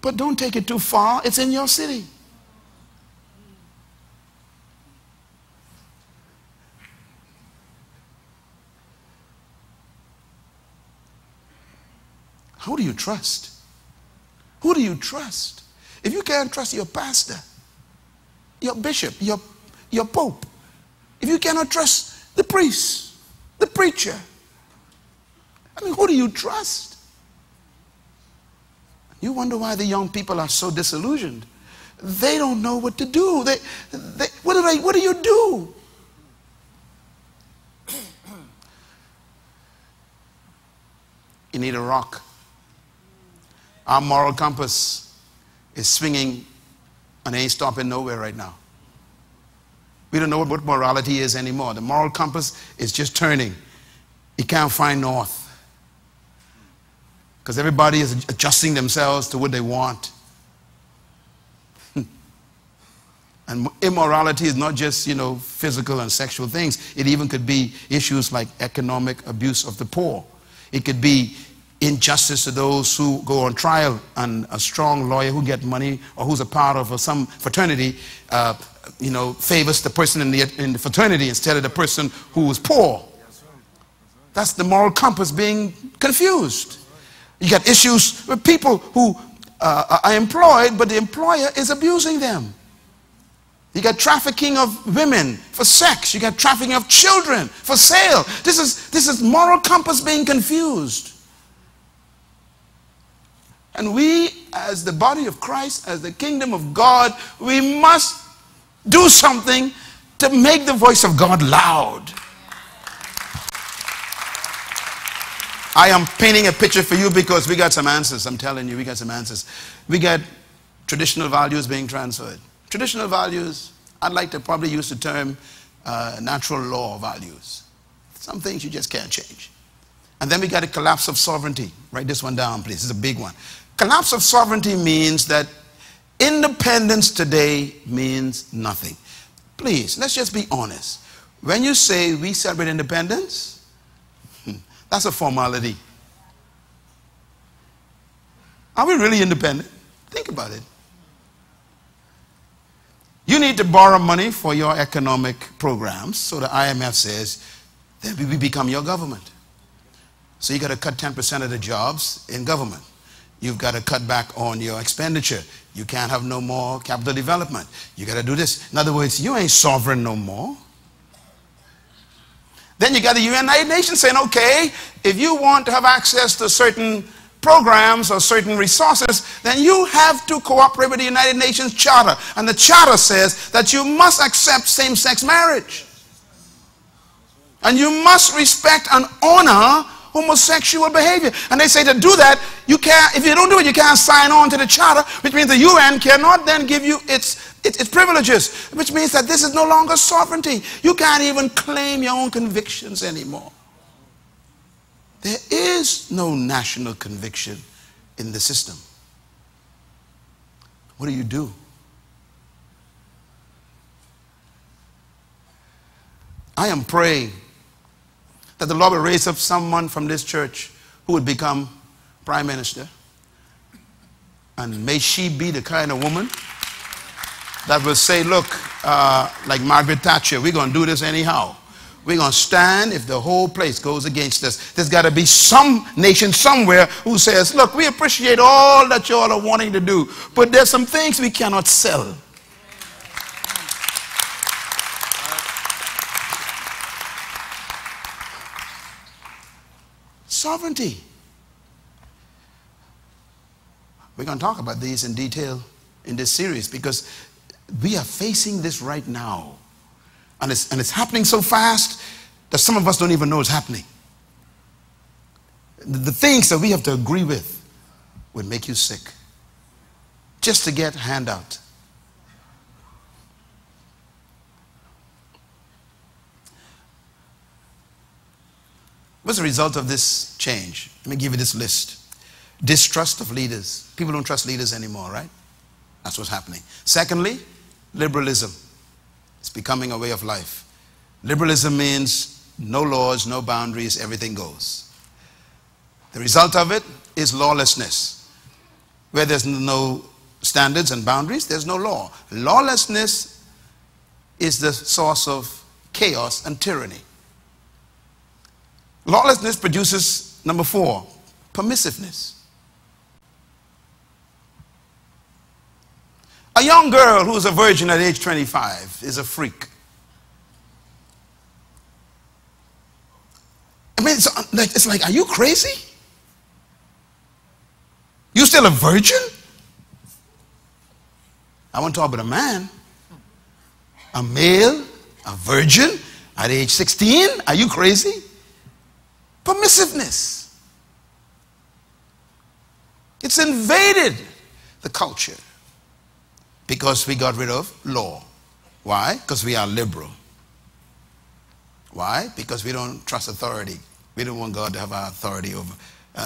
But don't take it too far. It's in your city. Who do you trust? Who do you trust? If you can't trust your pastor, your bishop, your pope, if you cannot trust the priest, the preacher, I mean, who do you trust? You wonder why the young people are so disillusioned. They don't know what to do. What do you do? You need a rock. Our moral compass is swinging and ain't stopping nowhere right now. We don't know what morality is anymore. The moral compass is just turning. You can't find north. Because everybody is adjusting themselves to what they want. And immorality is not just, you know, physical and sexual things. It even could be issues like economic abuse of the poor. It could be injustice to those who go on trial, and a strong lawyer who gets money or who's a part of some fraternity, you know, favors the person in the fraternity instead of the person who is poor. That's the moral compass being confused. You got issues with people who are employed, but the employer is abusing them. You got trafficking of women for sex. You got trafficking of children for sale. This is moral compass being confused. And we, as the body of Christ, as the kingdom of God, we must do something to make the voice of God loud. I am painting a picture for you because we got some answers. I'm telling you, we got some answers. We got traditional values being transferred. Traditional values, I'd like to probably use the term natural law values. Some things you just can't change. And then we got a collapse of sovereignty. Write this one down, please. This is a big one. Collapse of sovereignty means that independence today means nothing. Please, let's just be honest. When you say we celebrate independence, that's a formality. Are we really independent? Think about it. You need to borrow money for your economic programs, so the IMF says that we become your government. So you got to cut 10% of the jobs in government. You've got to cut back on your expenditure. You can't have no more capital development. You got to do this. In other words, you ain't sovereign no more. Then you got the United Nations saying, okay, if you want to have access to certain programs or certain resources, then you have to cooperate with the United Nations Charter. And the Charter says that you must accept same-sex marriage. And you must respect and honor homosexual behavior. And they say to do that, you can't, if you don't do it, you can't sign on to the Charter, which means the UN cannot then give you its privileges, which means that this is no longer sovereignty. You can't even claim your own convictions anymore. There is no national conviction in the system. What do? I am praying that the Lord will raise up someone from this church who would become prime minister. And may she be the kind of woman that will say, look, like Margaret Thatcher, we're going to do this anyhow. We're going to stand if the whole place goes against us. There's got to be some nation somewhere who says, look, we appreciate all that you all are wanting to do, but there's some things we cannot sell. Sovereignty. We're going to talk about these in detail in this series because we are facing this right now. And it's happening so fast that some of us don't even know it's happening. The things that we have to agree with would make you sick just to get a handout. What's the result of this change? Let me give you this list. Distrust of leaders. People don't trust leaders anymore, right? That's what's happening. Secondly, liberalism. It's becoming a way of life. Liberalism means no laws, no boundaries, everything goes. The result of it is lawlessness. Where there's no standards and boundaries, there's no law. Lawlessness is the source of chaos and tyranny. Lawlessness produces, number 4, permissiveness. A young girl who is a virgin at age 25 is a freak. I mean, it's like, are you crazy? You still a virgin? I want to talk about a man. A male, a virgin at age 16? Are you crazy? Permissiveness. It's invaded the culture because we got rid of law. Why? Because we are liberal. Why? Because we don't trust authority. We don't want God to have our authority over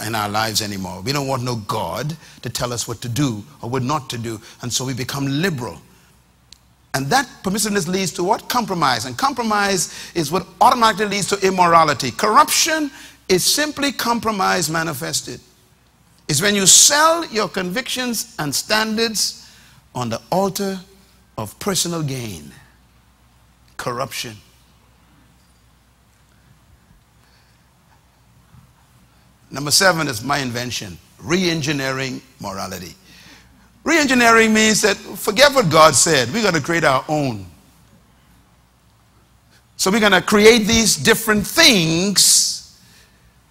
in our lives anymore. We don't want no God to tell us what to do or what not to do, and so we become liberal. And that permissiveness leads to what? Compromise. And compromise is what automatically leads to immorality. Corruption is simply compromise manifested. It's when you sell your convictions and standards on the altar of personal gain. Corruption. Number 7 is my invention. Re-engineering morality. Re-engineering means that forget what God said. We're going to create our own. So we're going to create these different things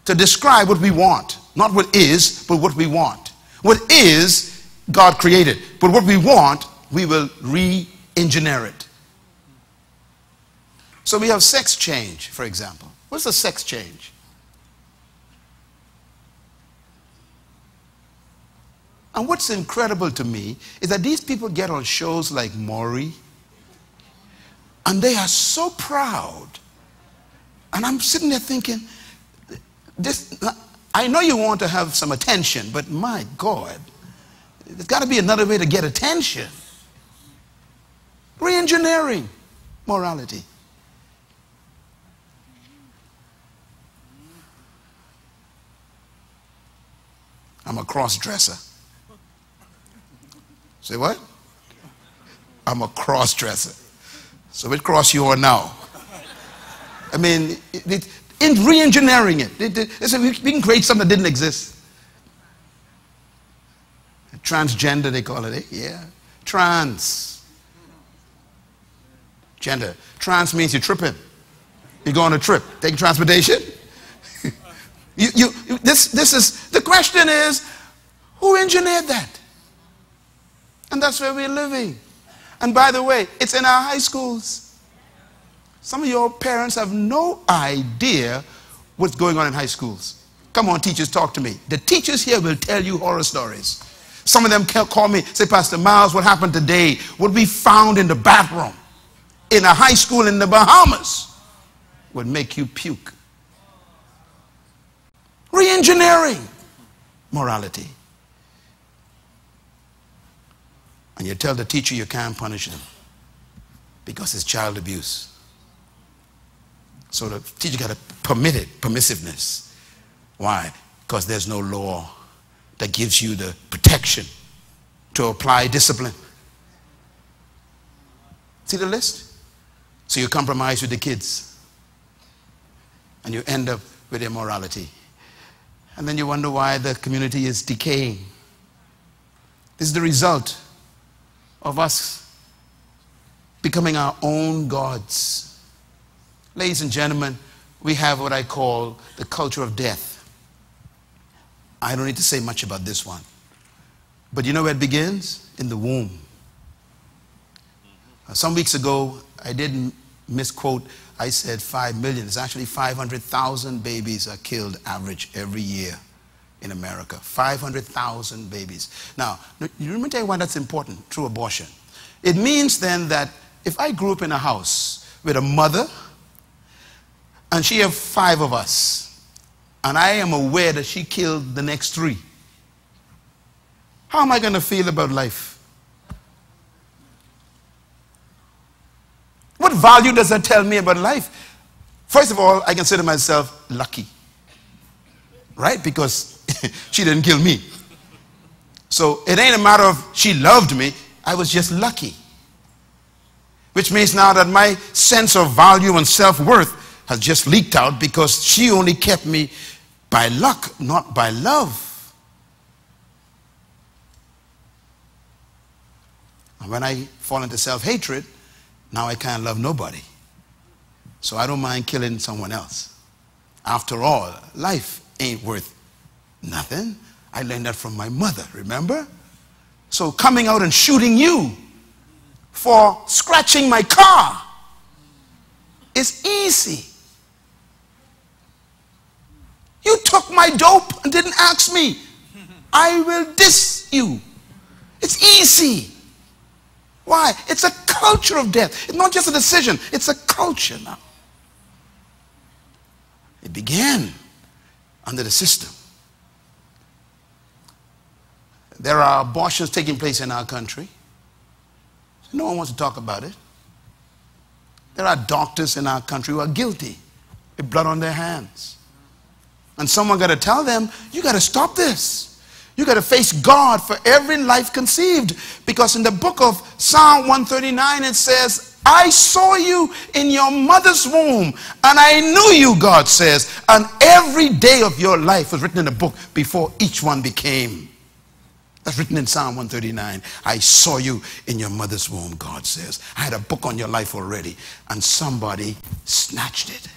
to describe what we want. Not what is, but what we want. What is, God created. But what we want, we will re-engineer it. So we have sex change, for example. What's a sex change? And what's incredible to me is that these people get on shows like Maury, and they are so proud. And I'm sitting there thinking, I know you want to have some attention, but my God, there's got to be another way to get attention. Re-engineering morality. I'm a cross-dresser. Say what? I'm a cross-dresser. So which cross you are now? I mean, in re-engineering it, we can create something that didn't exist. Transgender, they call it, eh? Yeah. Trans. Gender. Trans means you're tripping. You go on a trip, take transportation. This is, the question is, who engineered that? And that's where we're living. And by the way, it's in our high schools. Some of your parents have no idea what's going on in high schools. Come on, teachers, talk to me. The teachers here will tell you horror stories. Some of them call me, say, Pastor Myles, what happened today? What we found in the bathroom in a high school in the Bahamas would make you puke. Re-engineering morality. And you tell the teacher you can't punish them because it's child abuse. So the teacher got to permit it, permissiveness. Why? Because there's no law that gives you the protection to apply discipline. See the list? So you compromise with the kids. And you end up with immorality. And then you wonder why the community is decaying. This is the result of us becoming our own gods. Ladies and gentlemen, we have what I call the culture of death. I don't need to say much about this one. But you know where it begins? In the womb. Some weeks ago, I didn't misquote. I said 5 million. It's actually 500,000 babies are killed average every year in America. 500,000 babies. Now, let me tell you why that's important through abortion. It means then that if I grew up in a house with a mother and she have 5 of us, and I am aware that she killed the next 3, how am I going to feel about life? What value does that tell me about life? First of all, I consider myself lucky. Right? Because she didn't kill me. So it ain't a matter of she loved me. I was just lucky. Which means now that my sense of value and self-worth has just leaked out because she only kept me by luck, not by love. And when I fall into self-hatred, now I can't love nobody. So I don't mind killing someone else. After all, life ain't worth nothing. I learned that from my mother, remember? So coming out and shooting you for scratching my car is easy. You took my dope and didn't ask me. I will diss you. It's easy. Why? It's a culture of death. It's not just a decision. It's a culture now. It began under the system. There are abortions taking place in our country. No one wants to talk about it. There are doctors in our country who are guilty with blood on their hands. And someone got to tell them, you got to stop this. You got to face God for every life conceived. Because in the book of Psalm 139 it says, I saw you in your mother's womb and I knew you, God says. And every day of your life was written in a book before each one became. That's written in Psalm 139. I saw you in your mother's womb, God says. I had a book on your life already. And somebody snatched it.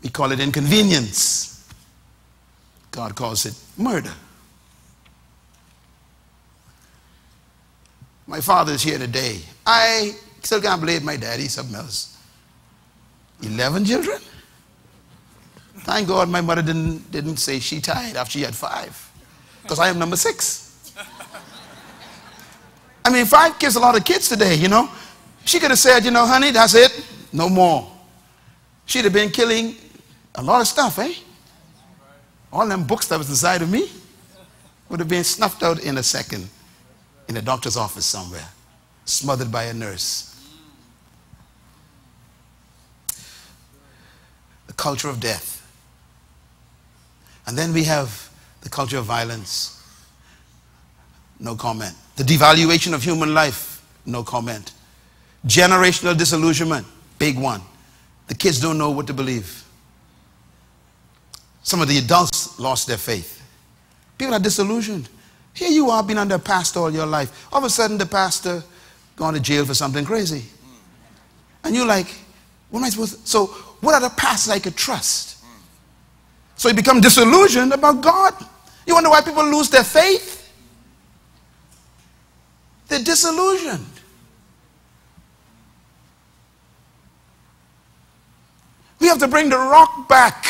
We call it inconvenience. God calls it murder. My father is here today. I still can't believe my daddy's something else. 11 children? Thank God my mother didn't say she died after she had 5. Because I am number 6. I mean, 5 gives a lot of kids today, you know. She could have said, you know, honey, that's it. No more. She'd have been killing a lot of stuff, eh? All them books that was inside of me would have been snuffed out in a second in a doctor's office somewhere, smothered by a nurse. The culture of death. And then we have the culture of violence. No comment. The devaluation of human life. No comment. Generational disillusionment. Big one. The kids don't know what to believe. Some of the adults lost their faith. People are disillusioned. Here you are, been under a pastor all your life. All of a sudden the pastor gone to jail for something crazy. And you're like, what am I supposed to? So what are the pastors I could trust? So you become disillusioned about God. You wonder why people lose their faith? They're disillusioned. We have to bring the rock back.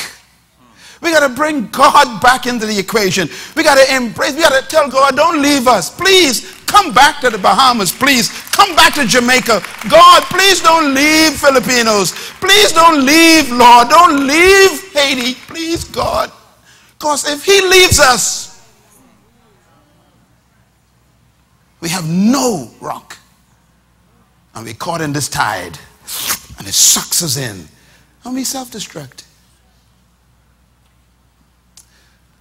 We got to bring God back into the equation. We got to embrace, we got to tell God, don't leave us. Please come back to the Bahamas. Please come back to Jamaica. God, please don't leave Filipinos. Please don't leave, Lord. Don't leave Haiti. Please, God. Because if he leaves us, we have no rock. And we're caught in this tide. And it sucks us in. And we self-destruct.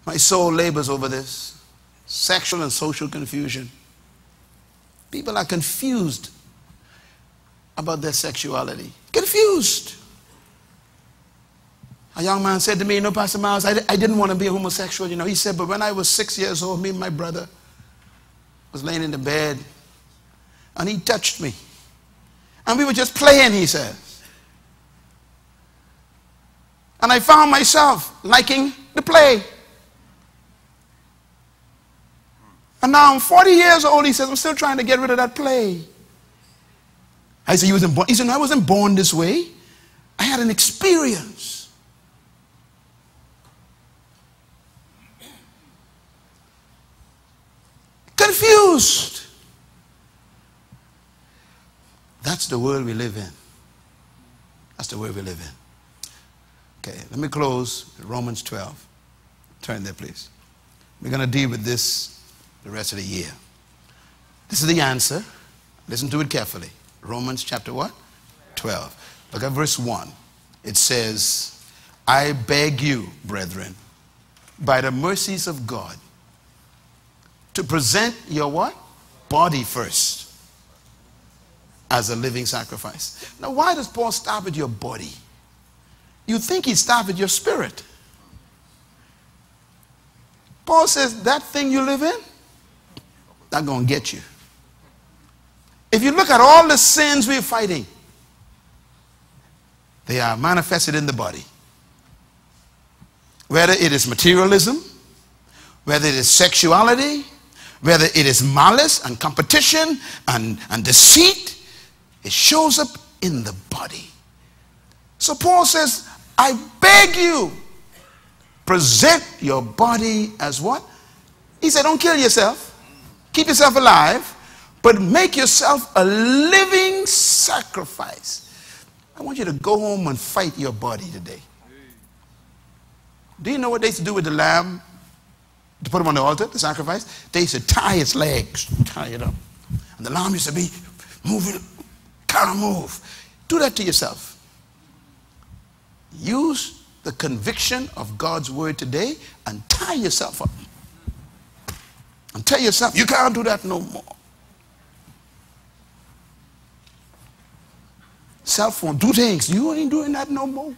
My soul labors over this. Sexual and social confusion. People are confused about their sexuality. Confused. A young man said to me, you know, Pastor Myles, I didn't want to be a homosexual, you know. He said, but when I was 6 years old, me and my brother was laying in the bed and he touched me. And we were just playing, he says. And I found myself liking the play. And now I'm 40 years old. He says, I'm still trying to get rid of that play. I said, you wasn't born. He said, no, I wasn't born this way. I had an experience. Confused. That's the world we live in. That's the world we live in. Okay, let me close with Romans 12. Turn there, please. We're going to deal with this the rest of the year. This is the answer. Listen to it carefully. Romans chapter what? 12. Look at verse 1. It says, I beg you, brethren, by the mercies of God, to present your what? Body first as a living sacrifice. Now, why does Paul start with your body? You think he started with your spirit. Paul says that thing you live in, that's going to get you. If you look at all the sins we're fighting, they are manifested in the body. Whether it is materialism, whether it is sexuality, whether it is malice and competition and deceit, it shows up in the body. So Paul says, I beg you, present your body as what? He said, don't kill yourself. Keep yourself alive, but make yourself a living sacrifice. I want you to go home and fight your body today. Do you know what they used to do with the lamb? To put him on the altar, the sacrifice? They used to tie its legs, tie it up. And the lamb used to be moving, can't move. Do that to yourself. Use the conviction of God's word today and tie yourself up. And tell yourself, you can't do that no more. Self won't do things. You ain't doing that no more.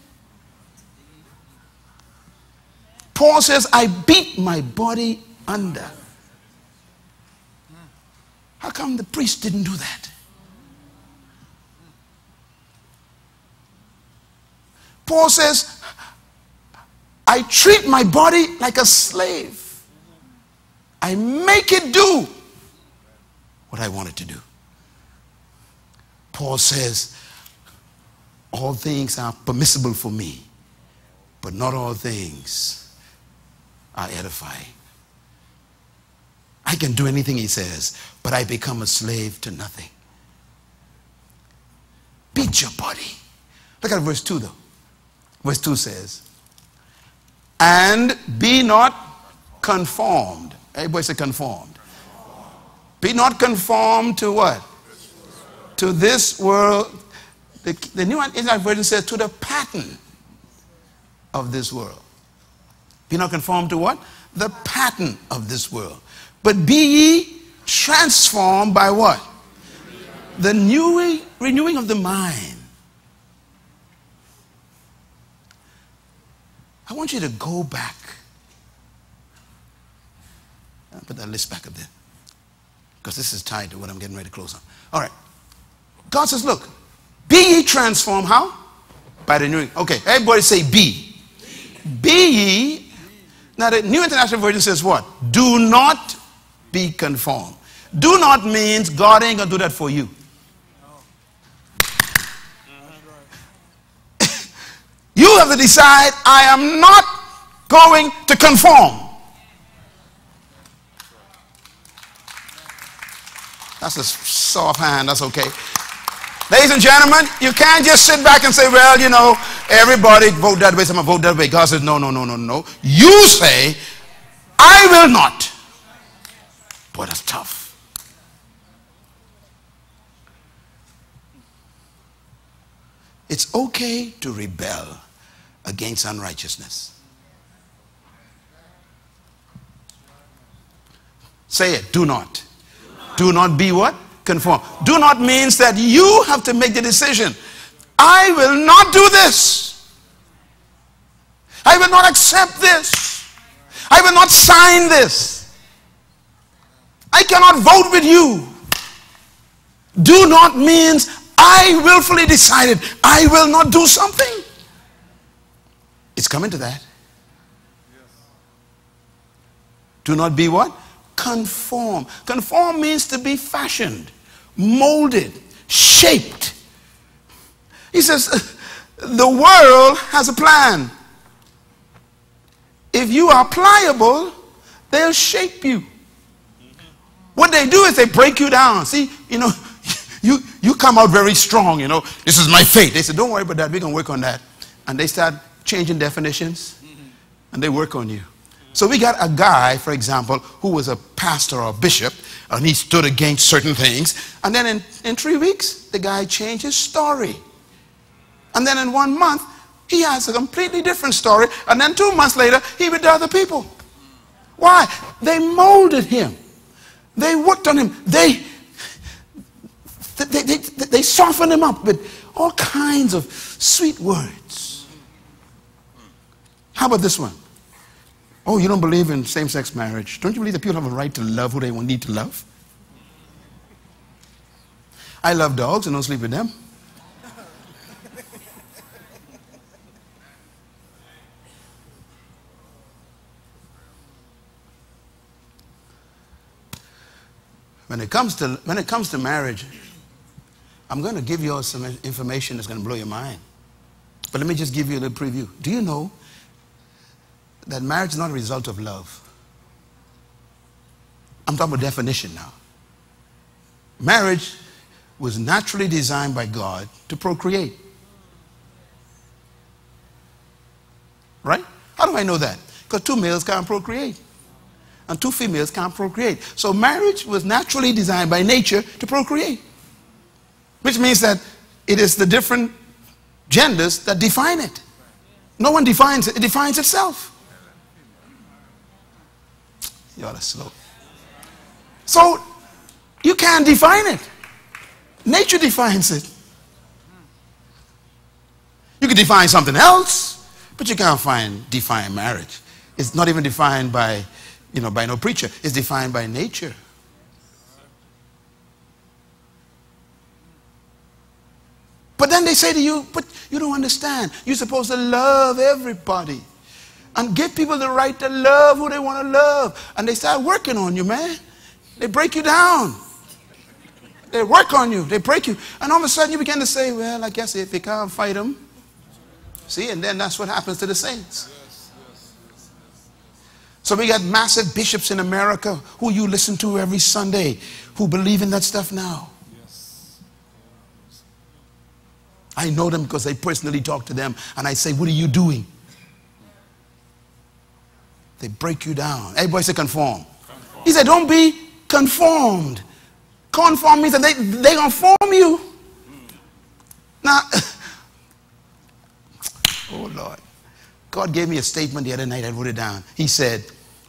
Paul says, I beat my body under. How come the priest didn't do that? Paul says, I treat my body like a slave. I make it do what I want it to do. Paul says, all things are permissible for me, but not all things are edifying. I can do anything, he says, but I become a slave to nothing. Beat your body. Look at verse 2 though. Verse 2 says, and be not conformed. Everybody say conformed. Be not conformed to what? To this world. The New International Version says to the pattern of this world. Be not conformed to what? The pattern of this world. But be ye transformed by what? The renewing of the mind. I want you to go back. I'll put that list back up there, because this is tied to what I'm getting ready to close on. All right. God says, look, be ye transformed. How? By the renewing. Okay, everybody say be. Be ye. Now the New International Version says what? Do not be conformed. Do not means God ain't going to do that for you. You have to decide, I am not going to conform. That's a soft hand, that's okay. Ladies and gentlemen, you can't just sit back and say, well, you know, everybody vote that way, so I'm going to vote that way. God says, no, no, no, no, no. You say, I will not. Boy, that's tough. It's okay to rebel against unrighteousness. Say it, do not. Do not be what? Conform. Do not means that you have to make the decision. I will not do this. I will not accept this. I will not sign this. I cannot vote with you. Do not means I willfully decided I will not do something. It's coming to that. Do not be what? conform. Conform means to be fashioned, molded, shaped. He says, the world has a plan. If you are pliable, they'll shape you. What they do is they break you down. See, you know, you come out very strong, you know. This is my fate. They said, don't worry about that. We're going to work on that. And they start changing definitions, and they work on you. So we got a guy, for example, who was a pastor or a bishop, and he stood against certain things. And then in 3 weeks, the guy changed his story. And then in 1 month, he has a completely different story. And then 2 months later, he with other people. Why? They molded him. They worked on him. They softened him up with all kinds of sweet words. How about this one? Oh, you don't believe in same-sex marriage. Don't you believe that people have a right to love who they need to love? I love dogs and don't sleep with them. When it comes to marriage, I'm going to give you all some information that's going to blow your mind. But let me just give you a little preview. Do you know that marriage is not a result of love? I'm talking about definition now. Marriage was naturally designed by God to procreate. Right? How do I know that? Because 2 males can't procreate. And 2 females can't procreate. So marriage was naturally designed by nature to procreate. Which means that it is the different genders that define it. No one defines it. It defines itself. Y'all are slow. So you can't define it. Nature defines it. You can define something else, but you can't define marriage. It's not even defined by, by no preacher. It's defined by nature. But then they say to you, but you don't understand. You're supposed to love everybody and give people the right to love who they want to love. And they start working on you, man. They break you down. They work on you. They break you. And all of a sudden you begin to say, well, I guess if you can't fight them. See, and then that's what happens to the saints. So we got massive bishops in America who you listen to every Sunday who believe in that stuff now. I know them because I personally talk to them and I say, what are you doing? They break you down. Everybody say conform. He said, don't be conformed. Conform means that they're going to form you. Now, oh Lord. God gave me a statement the other night. I wrote it down. He said,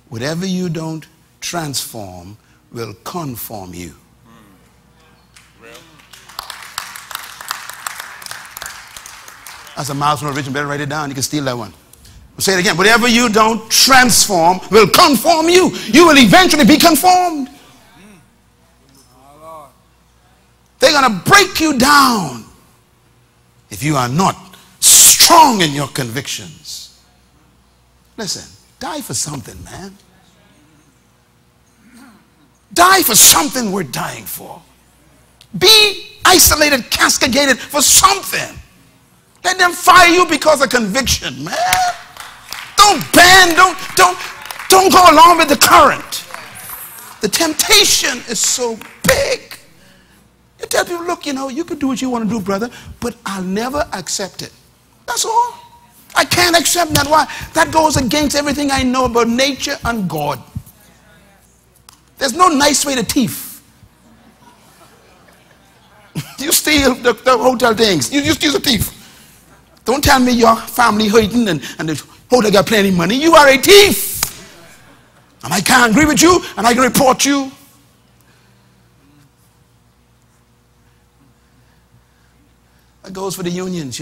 whatever you don't transform will conform you. That's a Myles Munroe original. Better write it down. You can steal that one. I'll say it again. Whatever you don't transform will conform you. You will eventually be conformed. They're going to break you down if you are not strong in your convictions. Listen, die for something, man. Die for something worth dying for. Be isolated, castigated for something. Let them fire you because of conviction, man. Don't bend, don't go along with the current. The temptation is so big. You tell people, look, you can do what you want to do, brother, but I'll never accept it. That's all. I can't accept that. Why? That goes against everything I know about nature and God. There's no nice way to thief. You steal the hotel things. You just use a thief. Don't tell me your family hurting and the hotel got plenty of money. You are a thief. And I can't agree with you and I can report you. That goes for the unions,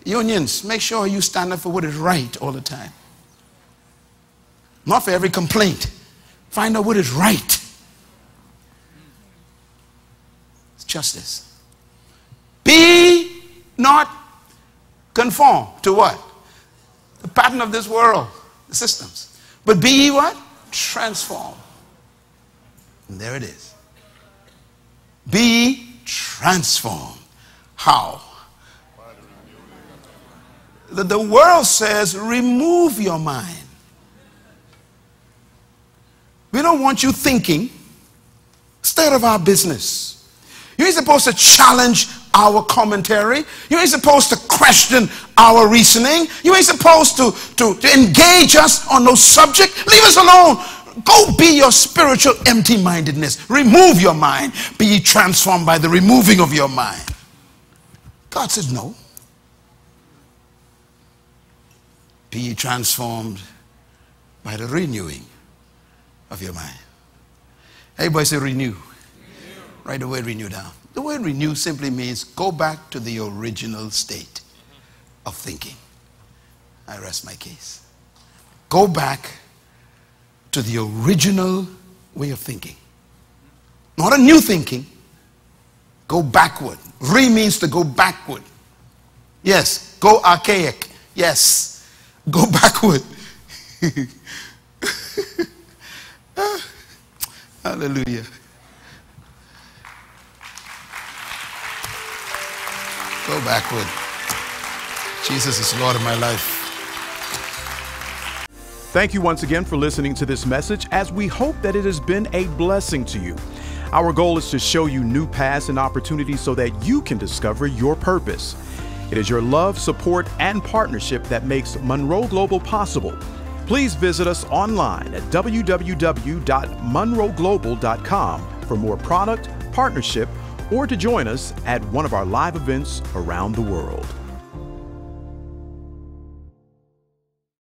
Unions, make sure you stand up for what is right all the time. Not for every complaint. Find out what is right. It's justice. Be not conform to what? The pattern of this world, the systems. But be ye what? transformed. And there it is. Be transformed. How? The world says remove your mind. We don't want you thinking. Stay out of our business. You ain't supposed to challenge our commentary. You ain't supposed to question our reasoning. You ain't supposed to engage us on no subject. Leave us alone. Go be your spiritual empty-mindedness. Remove your mind. Be ye transformed by the removing of your mind. God says no. Be ye transformed by the renewing of your mind. Everybody say renew. Write the word renew down. The word renew simply means go back to the original state of thinking. I rest my case. Go back to the original way of thinking. Not a new thinking. Go backward. Re means to go backward. Yes. Go archaic. Yes. Go backward. Hallelujah. Go backward. Jesus is Lord of my life. Thank you once again for listening to this message, as we hope that it has been a blessing to you. Our goal is to show you new paths and opportunities so that you can discover your purpose. It is your love, support, and partnership that makes Munroe Global possible. Please visit us online at www.munroglobal.com for more product, partnership, or to join us at one of our live events around the world.